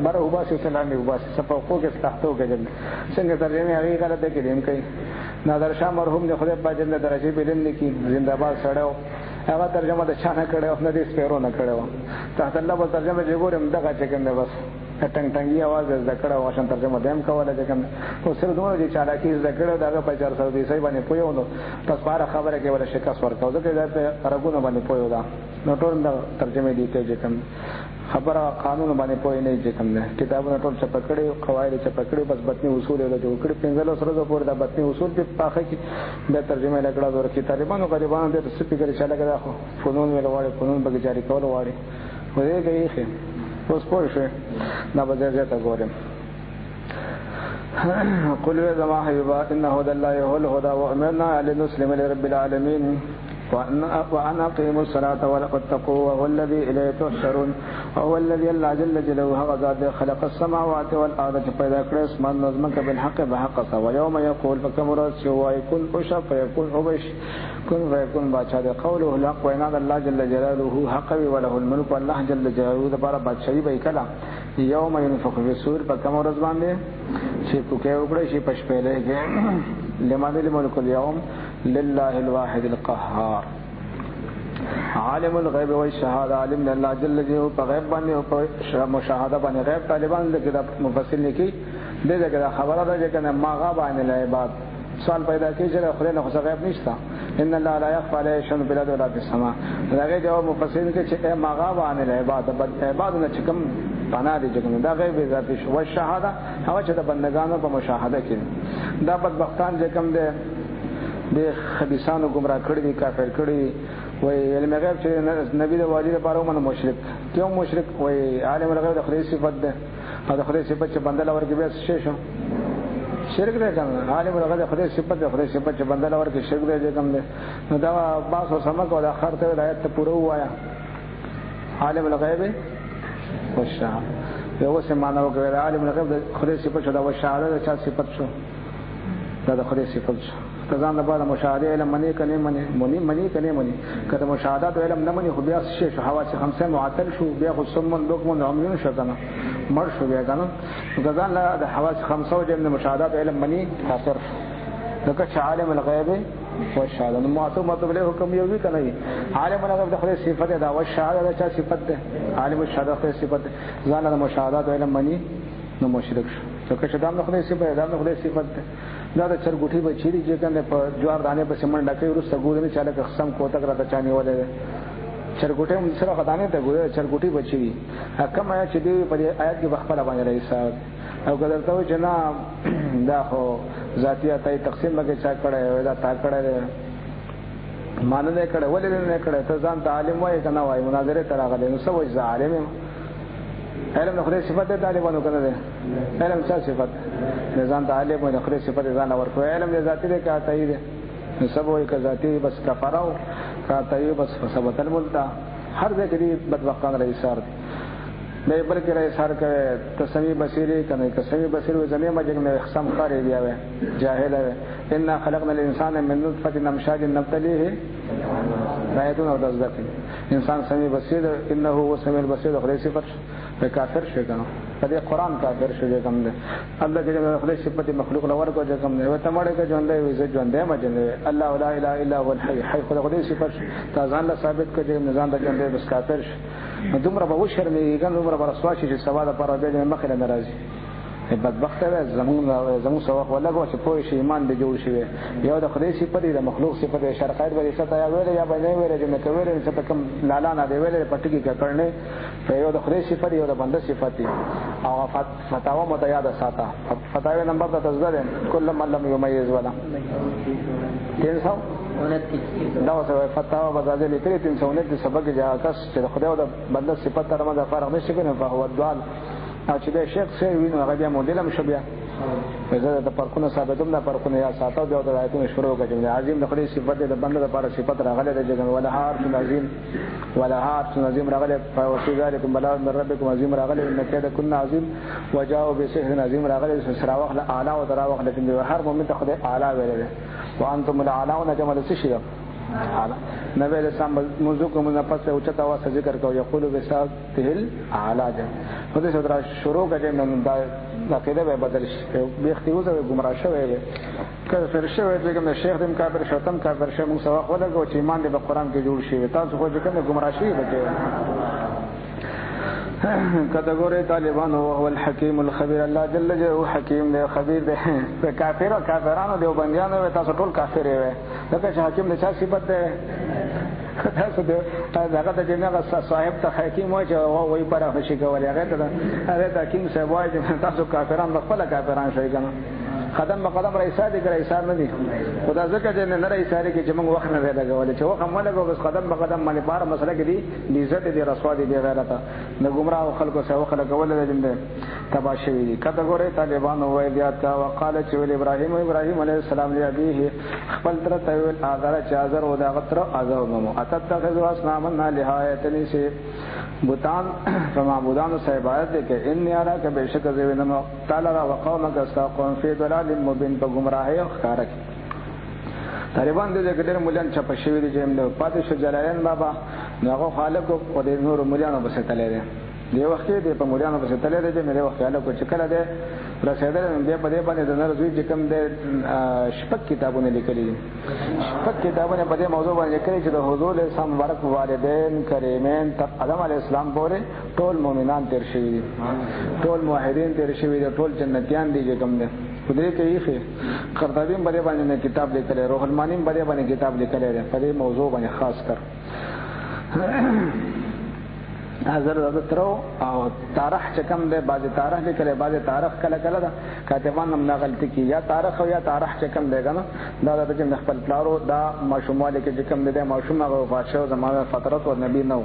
بره وباسي سلامي وباسي صفقو کې تحتو کې څنګه ترجمه هغه غلطه کې دیم کوي نادر شاه مرحوم د خدای په جنت درجه بلم لیکي زنده‌باد سړیو هغه ترجمه د چانه کړو نه دې سپیرو نه کړو تحت الله په ترجمه چې ګورم دغه چې کوم بس ټنګ ټنګي आवाज زکړه واشن ترجمه دیم کوله چې کوم او سره دوه چې چالاکی زکړه دغه په 420 باندې پویو نو تاسو بار خبره کې ولا شکاس ورکاو ځکه دا رګونه باندې پویو دا نو ټول د ترجمه دي چې کوم خبره قانون باندې پوی نه چې کوم نه کتابونه ټول څه پکړي قواعد څه پکړي بس بطني اصول له جوړ کړي 15 سره د پور د بطني اصول په پاخه کې د ترجمه لګړه ورکې طالبانو غریبانو د سپیکر چاله کړه خو فنون ویل واړي فنون به جاری کول واړي وې گئی اوس پوه شو دا به زه ته ګورم قل يا جماعه ان هدى الله هو الهدى وامرنا لنسلم لرب العالمين وأن أقيموا الصلاة واتقوا وهو الذي إليه تحشرون وهو الذي الله جل جلاله غزاد خلق السماوات والأرض پیدا کړ اسمان نظمک بالحق بحق ويوم يقول فكمرت ويكون أشر فيكون أبش كن فيكون بادشاہ قوله الحق وإن الله جل جلاله حق وله الملك والله جل جلاله دبر بادشاہي به کلا يوم ينفخ في الصور فكمرت باندې چې پوکې وکړي شي پښپېلې کې لمن الملك اليوم لله الواحد القهار عالم الغیب والشهاده عالم الله جل جلاله په غیب باندې او په مشاهده باندې غیب طالبان دغه مفصل لیکي دغه خبره ده چې کنه ما غاب عن العباد سوال پیدا کیږي چې خدای نه خو غیب نشته ان الله لا يخفى عليه شيء في الارض ولا في السماء دغه جواب مفسرین کې چې ما غاب عن العباد بل عبادونه چې کوم معنا دي چې دا غیب ذاتي شو والشهاده هغه چې د بندگانو په مشاهده کې دا بدبختان چې کوم دي د خبيثانو گمراه کړي دي کافر کړي وای علم غیب چې نبی د واجب لپاره ومنه مشرک کیوں مشرک وای عالم الغیب د خدای صفت ده او د خدای صفت چې بنده لور کې به شي شو شرک دی کنه عالم الغیب د خدای صفت ده خدای صفت چې بنده لور کې شرک دی کوم ده نو دا باس او سمک او د اخر ته هدایت ته پوره وایا عالم الغیب والشهاده یو څه معنا وکړه عالم الغیب د خدای صفت شو دا والشهاده د چا صفت شو دا د خدای صفت شو تزان د بعد مشاهده علم منی کنه منی کنه منی کله مشاهدات علم نه منی خو بیا شي شو حواس خمسه معطل شو بیا خو سمون دوکمون عملون شو کنه مر شو بیا کنه تزان لا د حواس خمسه وجه من مشاهدات علم منی کافر دغه عالم الغیب والشهاده نو مطلب له حکم یو وی کنه عالم الغیب د خدای صفت ده او الشهاده د چا صفت ده عالم الشهاده خدای صفت ځان د مشاهدات علم منی نو مشرک شو څنګه چې دا خدای صفت ده دا خدای صفت ده دا د چرګوټي بچی چې کنه په جوار دانه په سیمن ډکې ورسته ګورنه چاله قسم کوته کرا ته چاني ولې چرګوټي هم سره غدانه ته ګوره چرګوټي بچی حکم آیا چې دی په آیات کې بخبل باندې رئیس او کدرته و چې نه دا خو ذاتیات تقسیم مګه چا کړه دا تا کړه مان نه کړه ولې نه کړه ته ځان تعلیم وای کنه وای مناظره تراغله نو سوې ظالم علم خدای صفات ده طالبانو کنه ده علم څه صفات نظام تعلیم او خدای صفات ځان ورکو علم ذاتی ده کا تایید سب وای کا ذاتی بس کفراو کا تایید بس ثبت الملتا هر دې کې بدبختان رئیسار دی بل کې رئیسار کوي تسمی بصیری کنه تسمی بصیر و زمینه مجنګ نه اقسام کاری دی وای جاهل وای ان خلقنا الانسان من نطفه امشاج نبتليه رایتون او دزدق انسان سمی بصیر انه هو سمی البصیر خدای صفات په کافر شي کنه په دې قران کافر شي کوم ده الله دې خدای صفات مخلوق لور کو کوم ده وته مړ کې ژوند دی عزت ژوند دی مجنه الله لا اله الا هو الحي حي خدای صفات تا ځان له ثابت کړي نظام د ژوند دی بس کافر شي دومره به وشرمېږي دومره به رسوا شي چې سبا د پر به مخه نه راځي بدبخت ده زمون سواق ولا کو چې پوه شي ایمان دې جوړ شي یو د خدای صفات د مخلوق صفات شرقایت به ست یا ویل یا به نه ویل چې نه کوي چې په کوم لالا نه دی ویل پټکی کړنه په یو د خدای صفات یو د بنده صفات او فتاوا متیاد ساته فتاوی نمبر ته تزده کله ملم یمیز ولا 329 دا اوسه فتاوا بزاده لیکلي 329 سبق جا کس چې خدای او د بنده صفات تر مده فرق نشي کنه په هو دوال او چې د شیخ سوي وینو هغه بیا مودل هم شبیا فزاده د پرکونه ثابتوم د پرکونه یا ساتو د آیتونو شروع کړي عظیم د خدای صفات د بنده لپاره صفات راغله د جګن ولا هار عظیم ولا هار عظیم راغله او فی ذلک بلاء من ربکم عظیم راغله ان کید کنا عظیم وجاءوا بسحر عظیم راغله سره واخله اعلی او درا واخله چې هر مومن ته خدای اعلی ویل وانتم الاعلى ونجمل الشيء اعلى نبی اسلام موضوع کو منافس سے اوچتا وا ذکر کو یقول بساته الاعلى خدای سره شروع کړي نو دا کېده به بدل شي به اختیوزه گمراه شوی وي کله سره شوی دی کوم شیخ دم کافر شوتم کافر شه موږ سوا خو لګو چې ایمان دې په قران کې جوړ شي تاسو خو چې کوم گمراه شي بچي کټګوري طالبان او هو الحکیم الخبیر الله جل جلاله حکیم دی خبیر دی په کافرانو دی بنديانو تاسو ټول کافر وي دا چې حکیم د چا صفت ده تاسو دغه د جنګ صاحب ته حکیم وای چې وای پره شي کولای هغه ته حکیم صاحب وای چې تاسو کافرانو خپل کافرانو شي کنه قدم په قدم رئیسا دي رئیسا نه دي خدا ځکه چې نه رئیساري کې چې موږ وخت نه لګولې چې وخت هم لګو بس قدم په قدم باندې بار مسله کې دي عزت دي رسوا دي بے غیرته نه گمراه خلکو سره خلک ول دي تباشوي دي کته ګوره طالبان وای بیا تا وقاله چې ابراهيم عليه السلام لابيه خپل تر ته ویل اگر چې ازر او دا غتر ازر مو اتتخذوا اصنامنا لهایتنی سے بوتان فمعبودان صاحبات دي کې ان یارا کې بشک زوینم تعالی را وقومک استقون فی ضلال مبین په گمراهی او خارک طالبان دې ګډر مولان چپ شوی دي چې موږ پاتې شو جلالین بابا هغه خالق او د نور مولانو بس تللی دي دی وخت دې په مولانو بس تللی دي مې وخت خالق چې کله دې رسیدل بیا په دې باندې د نور زوی چې کوم دې شپږ کتابونه لیکلي شپږ کتابونه په دې موضوع باندې لیکلي چې د حضور اسلام مبارک والدین کریمین تر آدم علی السلام پورې ټول مؤمنان تیر شوي دي ټول موحدین تیر شوي دي ټول جنتیان دي چې کوم دي خدای کې یې قرطبی په دې باندې کتاب لیکلی روح المانی په دې باندې کتاب لیکلی دی په دې موضوع باندې خاص کر حضرت ترو او تاریخ چې کوم دی بعضی تاریخ لیکلی بعضی تاریخ کله کله دا کاتبان هم غلطي کوي یا تاریخ او یا تاریخ چې کوم دی کنه دا د خپل پلارو دا ماشومواله کې چې کوم دی ماشوم هغه وفات شو زمانه فترت او نبی نو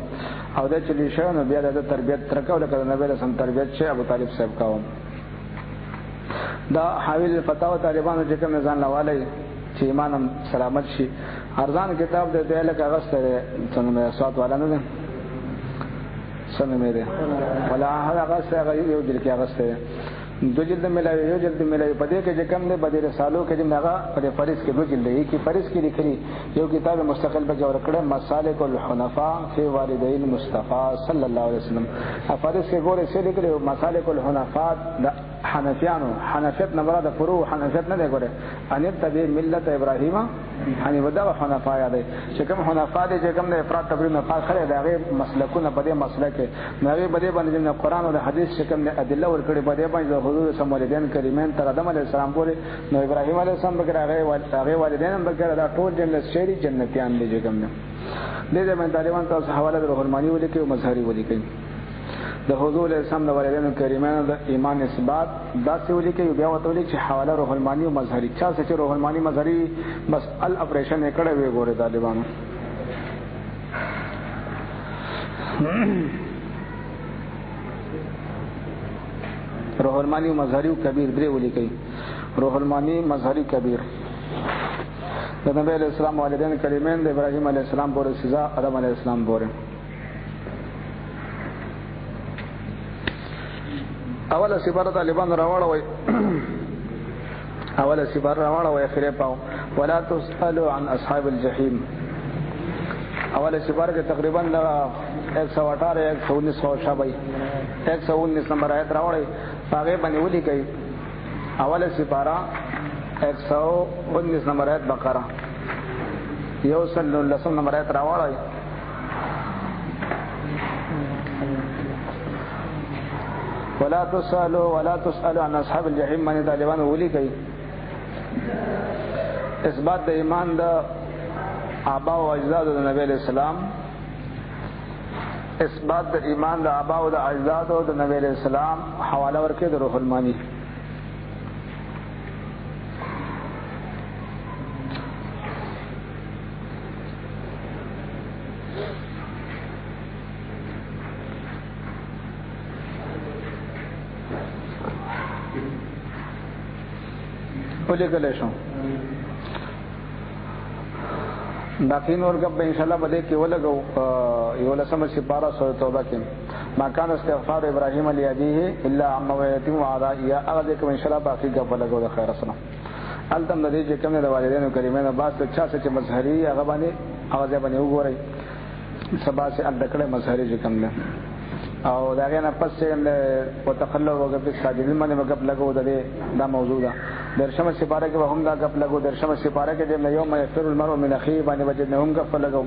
او د چلی شو نو بیا د تربیت ترکو لکه نبی له سم تربیت شي ابو طالب صاحب کاوه دا حاویل فتاوا طالبانو چې کوم ځان لواله چې ایمان سلامت شي ارزان کتاب د دې له کاغذ سره څنګه سواد والا نه سنه مې ده ولا هغه څنګه یو دل کې هغه څه دو جلد ملایو یو جلد ملایو په دې کې چې کوم نه بدیر سالو کې چې هغه په فریض کې دو جلد یې کې فریض کې لیکلي یو کتاب مستقل به جوړ کړه مسالک الحنفاء فی والدین مصطفی صلی الله علیه وسلم فریض کې ګوره څه لیکلي مسالک الحنفاء حنفیانو حنفیت نه مراد فروع حنفیت نه دی ګوره ان تبع ملت ابراهیم حنیف دا حنفاء دی چې کوم حنفاء دي چې کوم نه افراط تبریر نه فاصله خلک دغه مسلکونه په دې مسلک کې نوې بده باندې د قرآن او حدیث چې کوم نه ادله ورکړي په دې باندې حضور سمولیدین کریمین تر آدم علیه السلام پورې نو ابراهیم علیه السلام بګر هغه والدین هم بګر دا ټول جنت شری جنتیان دي چې کوم نه دې باندې طالبان تاسو حواله د روح المانی ولیکي او مظهری ولیکي د حضور اسلام د والدین کریمانو د ایمان اثبات دا څه ولیکي بیا وته ولیکي چې حواله روح المانی او مظهری چا چې روح المانی مظهری بس ال اپریشن کړه وی ګوره طالبانو روح المانی مظهری کبیر درې ولیکي روح المانی مظهری کبیر د نبی علیہ السلام والدین کریمین د ابراهیم علیہ السلام پورې سزا آدم علیہ السلام پورې اوله سپاره طالبان راوړوي اوله سپاره راوړوي اخره پاو ولا تسالوا عن اصحاب الجحیم اوله سپاره کې تقریبا 118 119 شابه 119 نمبر آیت راوړي هغه باندې ولي کوي اوله سپاره 119 نمبر آیت بقره یو صلی الله علیه نمبر آیت راوړي ولا تسالوا عن اصحاب الجحیم باندې طالبان ولي کوي اثبات د ایمان د آبا او اجداد د نبی علیہ السلام اثبات د ایمان د آبا او د اجداد د نبی علیہ السلام حواله ورکړي د روح المانی ولګل شو باقی نور کب ان شاء الله بده کې ولګو یو لسمه سپاره سورۃ توبه کې ما کان استغفار ابراهیم علی ابیه الا عن مویتم وعدائیا هغه کې ان شاء الله باقی کب ولګو د خیر سره التم د دې چې کوم د والدینو کریمانو باس چا چې مظهری هغه باندې وګورئ سبا سے الدکړه مظهری چې کوم نه او داغه نه پس په تخلو وګب ساجدین باندې وګب لګو دا موضوع ده درشمه سپاره کې هم دا غب لګو درشمه سپاره کې د یوم یفر المرء من اخیه باندې وجد هم غب لګو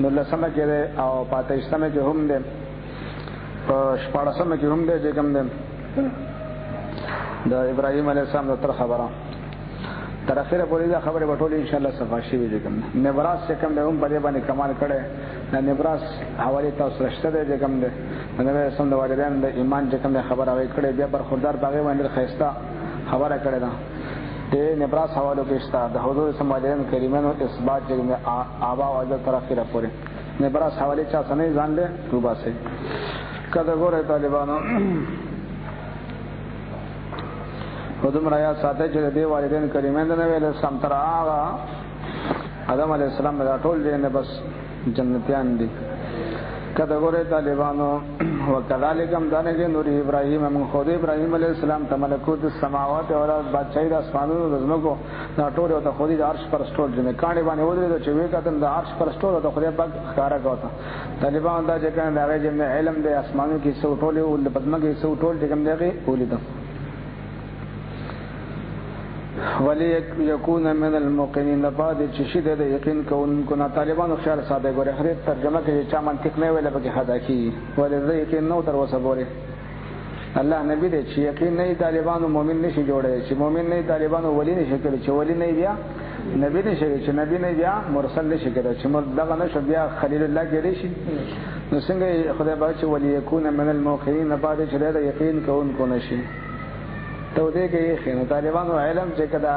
نو لسمه کې او پاتېشتمه کې هم ده په شپاړسمه کې هم ده چې کوم ده د ابراهیم علیه السلام تر خبره تر اخره پورې دا خبره وټول ان شاء الله صفاشي وي کوم نبراس چې کوم ده هم په دې باندې کمال کړي د نبراس حواله تاسو رشته ده کوم ده نبی اسلام د والدین د ایمان چې کوم خبره وي کړي بیا برخوردار باغې باندې خيستا خبره کړي دا د نبراس حوالو کې شته د حضور سمالیان کریمانو اثبات چې آبا او اجل تر اخره پورې نبراس حواله چا سنې ځان له توبه سي کله ګوره طالبانو خودم رایا ساته چې د والدین کریمان نه ویل سم تر هغه آدم علی السلام دا ټول دې نه بس جنتیان دي کله ګوره طالبانو وکذالک هم دانګه نور ابراهیم من خود ابراهیم علیہ السلام ته ملکوت السماوات او بادشاہی د اسمانونو د زمکو دا ټول او ته خودی د عرش پر سټول جنې کانه باندې ودرې چې وې کتن د عرش پر سټول او خدای پاک ښکارا کوته طالبان دا چې کنه دا غي علم د اسمانونو کې څو ټول او د پدمه کې څو ټول چې کوم دی ولیدم ولی یکون من الموقنین بعد چې شید د یقین کوونکو نه طالبانو خیال ساده ګوره هر ترجمه کې چې منطق نه ویل به خدا کی ولې د یقین نو تر وسه ګوره الله نبی دې چې یقین نه طالبانو مؤمن نشي جوړي چې مؤمن نه طالبانو ولی نشي کړي چې ولی نه بیا نبی نشي چې نبی نه بیا مرسل نشي کړي چې دغه نشو بیا خلیل الله کېږي شي نو څنګه خدای با چې ولی یکون من الموقنین بعد چې د یقین کوونکو نشي تو دې کې خینو طالبانو علم چې کدا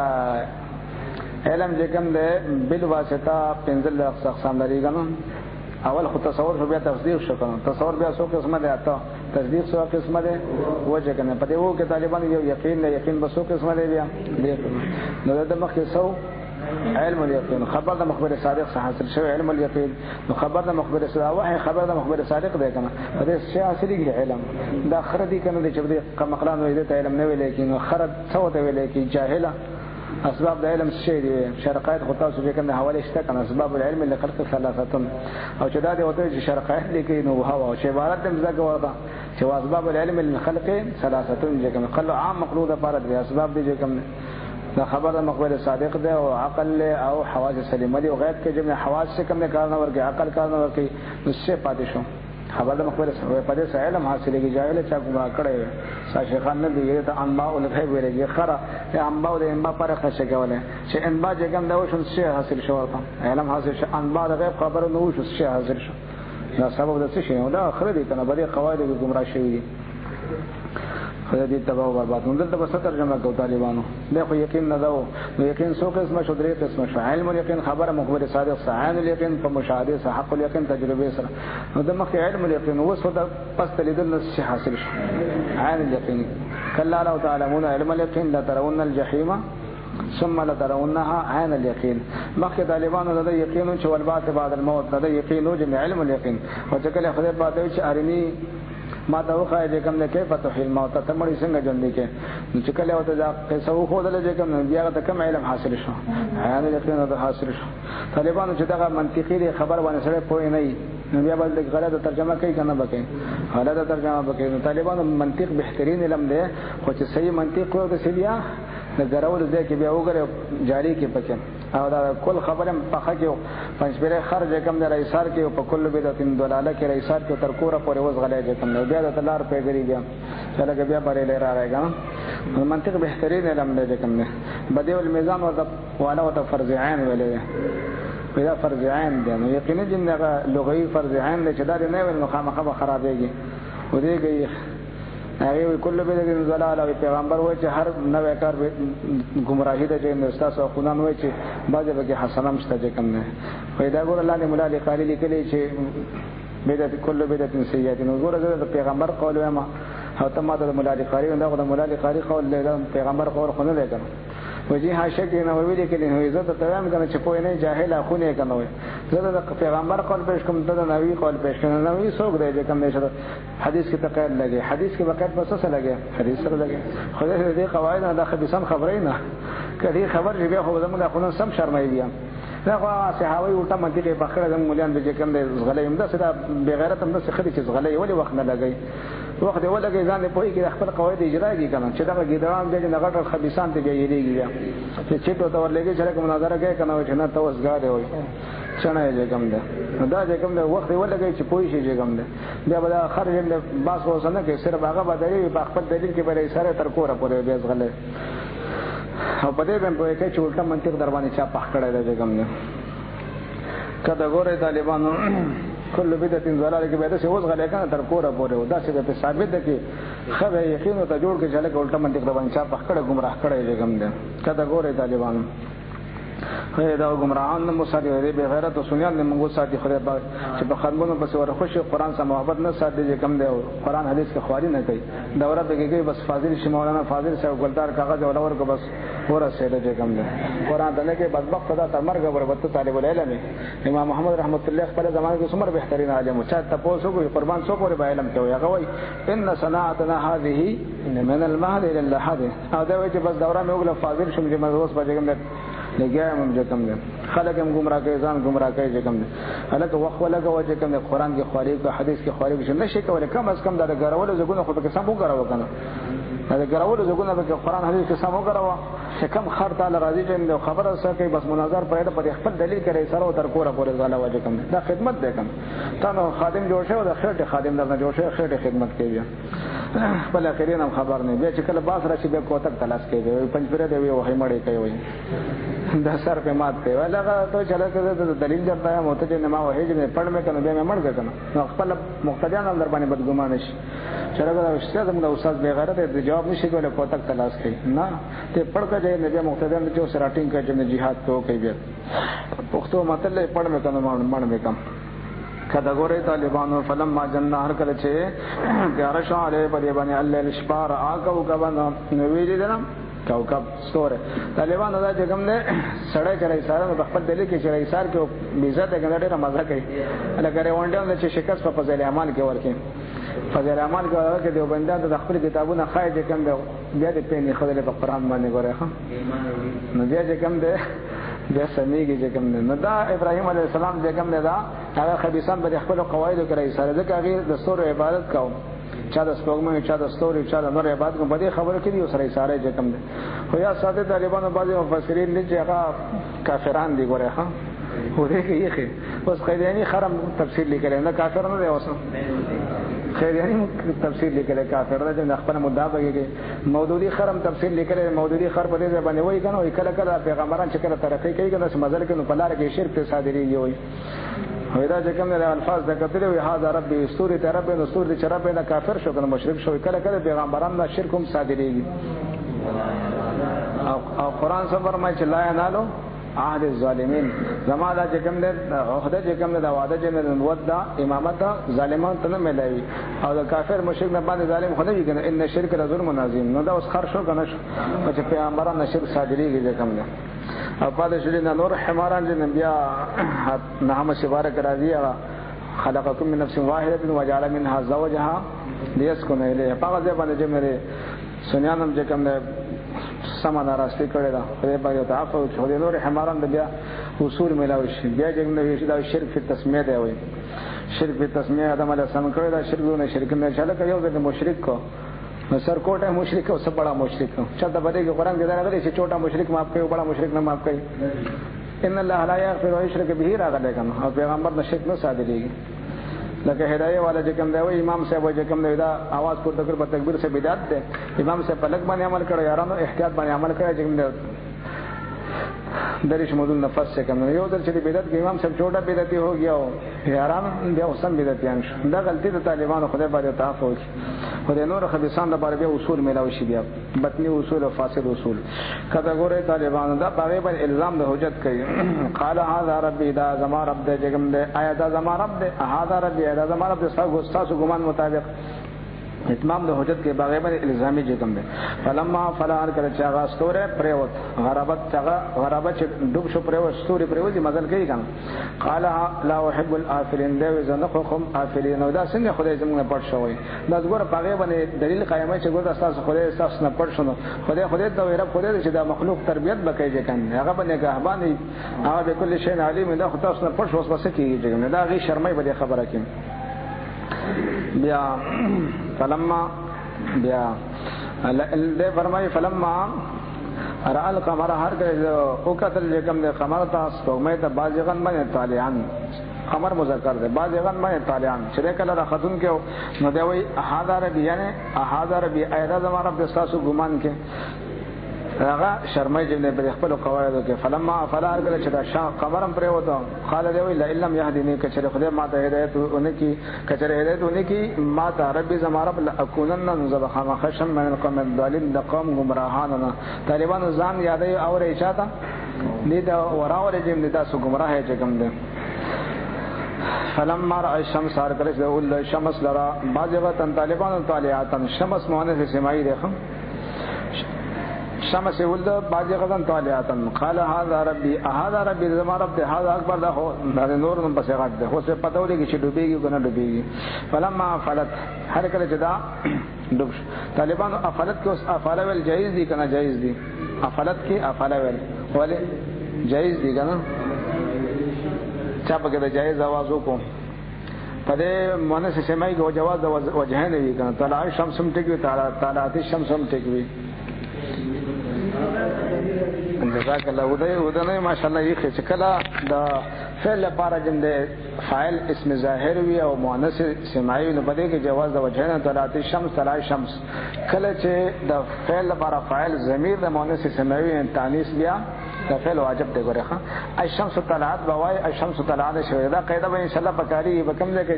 علم چې کوم ده بل واسطه پنځل اقسام لري ګنو اول خو تصور شو بیا تصدیق شو کنه تصور بیا څو قسمه ده اته تصدیق څو قسمه ده وجه کنه پدې وو کې طالبان یو یقین نه یقین به څو قسمه ده بیا دې نو د مخکې څو علم الیقین خبر د مخبر صادق څخه حاصل شوی علم الیقین نو خبر د مخبر صادق وحی خبر د مخبر صادق دی کنه دې شی حاصلېږي علم دا خردي کنه چې دې کمقلان وې دې علم نه ویلې کې نو خرد څه ته ویلې کې جاهله اسباب د علم شی دي شرقایت خو تاسو به کنه حواله شته کنه اسباب العلم لخلق ثلاثه او چې دا دې وته چې شرقایت لیکي نو هوا او چې عبارت دې مزګه ورته چې اسباب العلم لخلق ثلاثه چې کنه خلق عام مقلود لپاره دي اسباب دې کوم دا خبر مخبر صادق ده او عقل او حواس سلیمه دي او غیب کې جمع حواس سے کم نه کار نه ورګي عقل کار نه ورګي نشه پاتې شو خبر مخبر پدې سره علم حاصلېږي جاهل چا ګما کړي شیخان نه دی ته انباء الغیب ویلې خره انباء د انباء پر خشه کوله چې انباء جګم دا وشو شی حاصل شو علم حاصل شو انباء د غیب خبر نو وشو شی حاصل شو دا سبب د څه شي نو دا اخر دي کنه بلې قواعد ګمراه شوی دي خدای دې تباہ او برباد نو دلته بس ترجمه کو طالبانو دا خو یقین نه داو نو یقین څو قسمه شو درې قسمه شو علم الیقین خبر مخبر صادق عین الیقین په مشاهده سره حق الیقین تجربه سره نو د مخ علم الیقین وسو د پس تلیدل شي حاصل شو عین الیقین کلا لو تعلمون علم الیقین لا ترون الجحیم ثم لترونها عین الیقین مخ طالبانو د یقین چې والبعث بعد الموت د یقین او جمع علم الیقین او چې کله خدای پاتې چې ارنی ما ته وخای چې کوم نه کې پته هیل موت ته مړی څنګه ژوند کې چې کله وته دا قصه خو دل چې کوم بیا ته کوم علم حاصل شو هغه یقین ته حاصل شو طالبانو چې دا منطقي خبر باندې سره پوي نه نو بیا بل غلطه ترجمه کوي کنه بکې غلطه ترجمه بکې طالبانو منطق بهترین علم دی خو چې صحیح منطق او د سلیا د ګرول ځای کې بیا وګره جاری کې پکې او دا کل خبرم پخه کې پنځبره خرج کم د رئیسار کې په کل بدعتین دلاله کې رئیسار کې تر کوره پورې وزغلې کم بیا د تلار پیګری بیا چې بیا پرې لري راغی منطق بهترین علم دی کوم نه بدیع المیزان او والا او فرض عین ولې پیدا فرض عین دی نو یقینا چې لغوي فرض عین دی چې دا نه ویل نو خامخا خرابېږي و دېږي هغه کله به د زلال او پیغمبر وای چې هر نوې کار گمراهی ده چې استاد او خنان وای چې باجه به حسنه مشته کوم نه پیدا ګور الله دې مولا دې قال لیکلي چې بدعت کله بدعت سیئات نو ګور د پیغمبر قول ما او ته ما د مولا دې قاری دا د مولا دې قاری قول له پیغمبر قول خنه لګا وجه حاشیه نو ویل کې نه عزت تمام کنه چې پوی نه جاهل اخونه کنه وي زه د پیغمبر قول پېښ کوم ته نوې قول پېښ کنه نوې څوک دی چې کوم نشه حدیث کې تقید لګي حدیث کې وقت بس څه لګي حدیث سره لګي خدای دې قواعد نه د خبيسان خبرې نه کدي خبر چې بیا خو زموږ خپل سم شرمای بیا دا خو صحابي او ته منطقي په خره د مولان به کوم دې غلې هم دا سره بغیرت هم د خري چې غلې ولې وخت نه لګي وخت ولګي ځان په کې خپل قواعد اجرا دي کنه چې دا ګیدران دې نه غټ خبيسان ته یېږي چې چټو ته ورلګي چې کوم مناظره کوي کنه چې نه توسګار وي څنګه یې کوم ده دا چې کوم ده وخت ولګي چې پوي شي چې کوم ده بیا به خرج دې باس وسنه کې صرف هغه بدلې په خپل دلیل کې به سره تر کوره پورې بیا غلې او په دې باندې کې چې الټا منطق در باندې چا پخ کړی دی کوم نه کله ګوره طالبانو کله بدعت ضلاله کې به د څه اوس غلې کنه تر کوره پورې دا چې به ثابت ده کې خبره یقین ته جوړ کې چې له الټا منطق د باندې چا په خړه گمراه کړي لګم ده کدا ګوره طالبانو خیر دا گمراهان نه مصادې دی به غیرت او سنیان نه موږ ساتي خدای پاک چې په خدمتونو پس ور خوشي قران سره محبت نه ساتي چې کم دی قران حدیث کې خواري نه کوي دوره به کې بس فاضل شي مولانا فاضل صاحب ګلدار کاغذ ولور کو بس ور سره چې کم دی قران دنه کې بدبخت خدا تر مرګ ورته طالب العلم امام محمد رحمت الله خپل زمانه کې څومره بهترین عالم او چا تاسو کو قربان سو پورې به علم کوي هغه وای ان صناعتنا هذه من المهد الى اللحد دا وای چې بس دوره مې وګله فاضل شم چې مدرسه بچم لګیا هم چې کم دي خلک هم گمراه کوي ځان گمراه کوي چې کم دي هلکه وخت ولګه وجه کم دي قران کې خواري او حدیث کې خواري چې نشي کولای کم از کم دا غراولو زګونه خو به سم وګراو کنه دا غراولو زګونه به قران حدیث کې سم وګراو چې کم خر تعالی راضي چې خبره سره کوي بس مناظر پرې په خپل دلیل کوي سره او تر کوره پورې ځاله وجه کم دا خدمت ده کم تاسو خادم جوړ شو دا خیر خادم درنه جوړ شو خیر خدمت کوي بل اخرین هم خبر نه بیا چې کله باس راشي به کوتک تلاش کوي پنځپره دی وای مړی کوي دا سر په مات کوي ولغه ته چلا کړه دلیل درته مو ته نه ما وایي چې پړ مې کنه به مې مړ کنه نو خپل مقتدیان اندر باندې بدګمان شي چرګه دا استاد موږ استاد به غیرت دې جواب نشي کولای کوتک تلاش کوي نه ته پړ کړه نه به مقتدیان چې سراټینګ کوي چې جهاد کو کوي بیا پښتو متل پړ مې کنه مړ مې کم کدا ګورې طالبانو فلم ما جنہ هر کله چې ګارشا علی په باندې الله الشبار آکو کبن نو ویل دي کوكب ستوره طالبان دا چې کوم نه سړی چړای سره په خپل دلی کې چړای سار کې بیزه ته ګنډه ډیره مزه کوي لکه روانډیان چې شکست په فضل اعمال کې ورکې فضل اعمال کې ورکې دی بنده د خپل کتابونه خای چې کوم بیا دې پېنې خدای په قران باندې ګوره ښه نو بیا چې کوم ده بیا سمېږي چې کوم نه دا ابراهيم عليه السلام چې کوم نه دا هغه خبيثان به خپل قواعد کوي سره ځکه هغه د ستور عبادت کاو چا د سپوږمۍ چا د ستوري چا د نور عبادت کوم بده خبره کړي او سره ساره چې کوم ده خو یا ساده طالبانو بعضي مفسرین دي چې هغه کافران دي ګوره ها هو دې کې یې بس قیدانی خرم تفسیر لیکل نه کافر نه دی اوسه خیریانی تفسیر لیکل کافر نه چې خپل مدعا بږي مودودی خرم تفسیر لیکل مودودی خر په دې باندې وایي کنه کله کله پیغمبران چې کله ترقی کوي کنه مزل کې نو په لار کې شرک صادریږي وایي ودا چې کوم نه الفاظ د کتل وي هاذا ربي استوري ته رب نو استوري چې رب نه کافر شو کنه مشرک شو کله کله پیغمبران نه شرک هم صادریږي او قران څه فرمایي چې لا ینالو عهد الظالمین زما دا چې کوم نه عہده چې کوم نه دا وعده چې نه ودا امامت ظالمان ته نه ملایي او د کافر مشرک نه باندې ظالم خو نه وي کنه ان شرک لظلم عظیم نو دا اوس خر شو کنه چې پیغمبران نه شرک صادریږي چې کوم نه او پاده شری نه نور حماران چې بیا نعم شبارک راضی خلقکم من نفس واحده وجعل منها زوجها ليسكن اليه هغه ځبانه چې مې سنیانم چې کوم سما ناراسته کړی دا په باندې تعفو چې نور حماران بیا اصول ملاوي شي بیا چې نو دا شرک په تسمیه دی وای شرک په تسمیه ادم علیه السلام کړی دا شرکونه شرک نه چاله کوي او د مشرک کو نو سر کوټه مشرک او سب بڑا مشرک چلته بده کې قران کې دا راغلی چې چوټا مشرک معاف کوي بڑا مشرک نه معاف کوي ان الله لا یغفر ويشرك به راغلی کنه او پیغمبر نه شرک نه صادریږي لکه هدايه والا چې کوم دی امام صاحب چې کوم دی دا आवाज پورته کړ په تکبیر سے بدعت ده امام صاحب په لګ باندې عمل کړو یارانو احتیاط باندې عمل کړی چې کوم دی درش مودل نفس سے کوم یو در چې بدعت کې امام صاحب چھوٹا بدعتي हो गया हो یاران بیا اوسم بدعتيان شو دا غلطي د طالبانو خدای باندې تعفو وکړي خدای نور خبيسان د بار بیا اصول ملاوي شي بیا بطني اصول او فاسد اصول کدا ګوره طالبانو دا په باندې الزام د حجت کوي قال هذا ربي دا زما رب دې جګم دې آیا دا زما رب دې هذا ربي دا زما رب دې تاسو ګمان مطابق اتمام د حجت کې باغې باندې الزامي جګم دې فلما فلان کړه چې هغه ستوره پریوت غرابت ډوب شو پریوت ستوري پریوت مزل کوي کنه قال لا احب الافلين دې زنخهم افلين نو دا څنګه خدای زموږ پټ شوی دا وګوره باغې باندې دلیل قائمه چې ګور اساس خدای اساس نه پټ شونه خدای ته رب خدای چې دا مخلوق تربيت بکایږي کنه هغه باندې ګهباني هغه به کل شی علیم دا خدای اساس نه پټ وس بس کیږي دا غي شرمای به خبره کوي بیا فلما بیا دې فرمایي فلما را القمر هر کله او کتل کوم د قمر تاسو کومه ته بازغن باندې طالعان قمر مذکر ده بازغن باندې طالعان چې کله را خاتون کې نو دی وی احاذ ربی یعنی احاذ ربی ایدا زما رب تاسو ګمان کې هغه شرمای جن په خپل قواعدو کې فلما فلا کله چې دا قمرم پرې وته قال دی ویل الا لم يهدني کچره خدای ما ته هدایت ونکي کچره هدایت ونکي ما ته رب زما رب اكونن ذبحا خشم من القوم الضالين لقوم گمراهان طالبان ځان یادې اور ایشاته لیدا وراور جن لیدا سو گمراه چې کوم دي فلما را الشمس سار کله چې ول الشمس لرا باجغه طالبان طالعات شمس مؤنث سماعي ده شمس ولد باجغه طالعات قال هذا ربي زما رب ده هذا اکبر ده هو نور نم بس غد ده هو څه پته ولګي چې ډوبېږي کنه ډوبېږي فلما فلت هر کله چې دا ډوب طالبان افلت کې اوس افعال ول جایز دي کنه جایز دي افلت کې افعال ول ولې جایز دي کنه چا په کې د جایز आवाज وکړو په دې مؤنث سماعي کې جواز د وجهین وی کنه طلع الشمس ټکی طلعت الشمس ټکی جزاک الله ودنه ماشاءالله یې چې کله د فعل لپاره جند فاعل اسم ظاهر وی او مؤنث سماعي نو بده کې جواز د وجهین طلعت الشمس طلع الشمس کله چې د فعل لپاره فاعل ضمیر د مؤنث سماعي تانیث بیا دا فعل واجب دی ګوره ښا الشمس طلعت بوای الشمس طلعت شوی دا قاعده به ان شاء الله پکاري به کوم ځای کې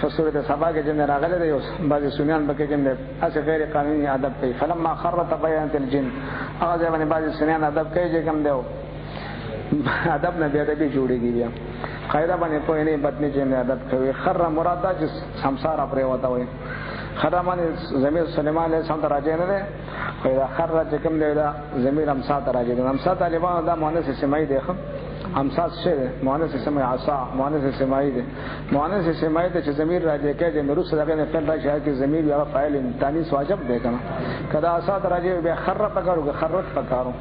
چې سورۃ سبا کې جن راغله دی اوس بعضی سنیان به کې جن اس غیر قانوني ادب کوي فلما خر تبينت الجن هغه ځای باندې بعضی سنیان ادب کوي چې کوم دیو ادب نه بیا دې جوړيږي بیا قاعده باندې کوئی نه بدني جن ادب کوي خر مراد چې سمسار پرې وتا وي خدامن زمير سليمان عليه السلام راځي نه ده پیدا خر چې کوم دی دا زمير امسا راځي دا امسا طالبان دا مؤنث سماعي دی خو امسا څه مؤنث سماعي عصا مؤنث سماعي دی مؤنث سماعي ته چې زمير راځي کې د مرو سره نه فعل راځي کې زمير یا فاعل تانیث واجب دی کنه کدا عصا راځي به خر پکارو خرت پکارو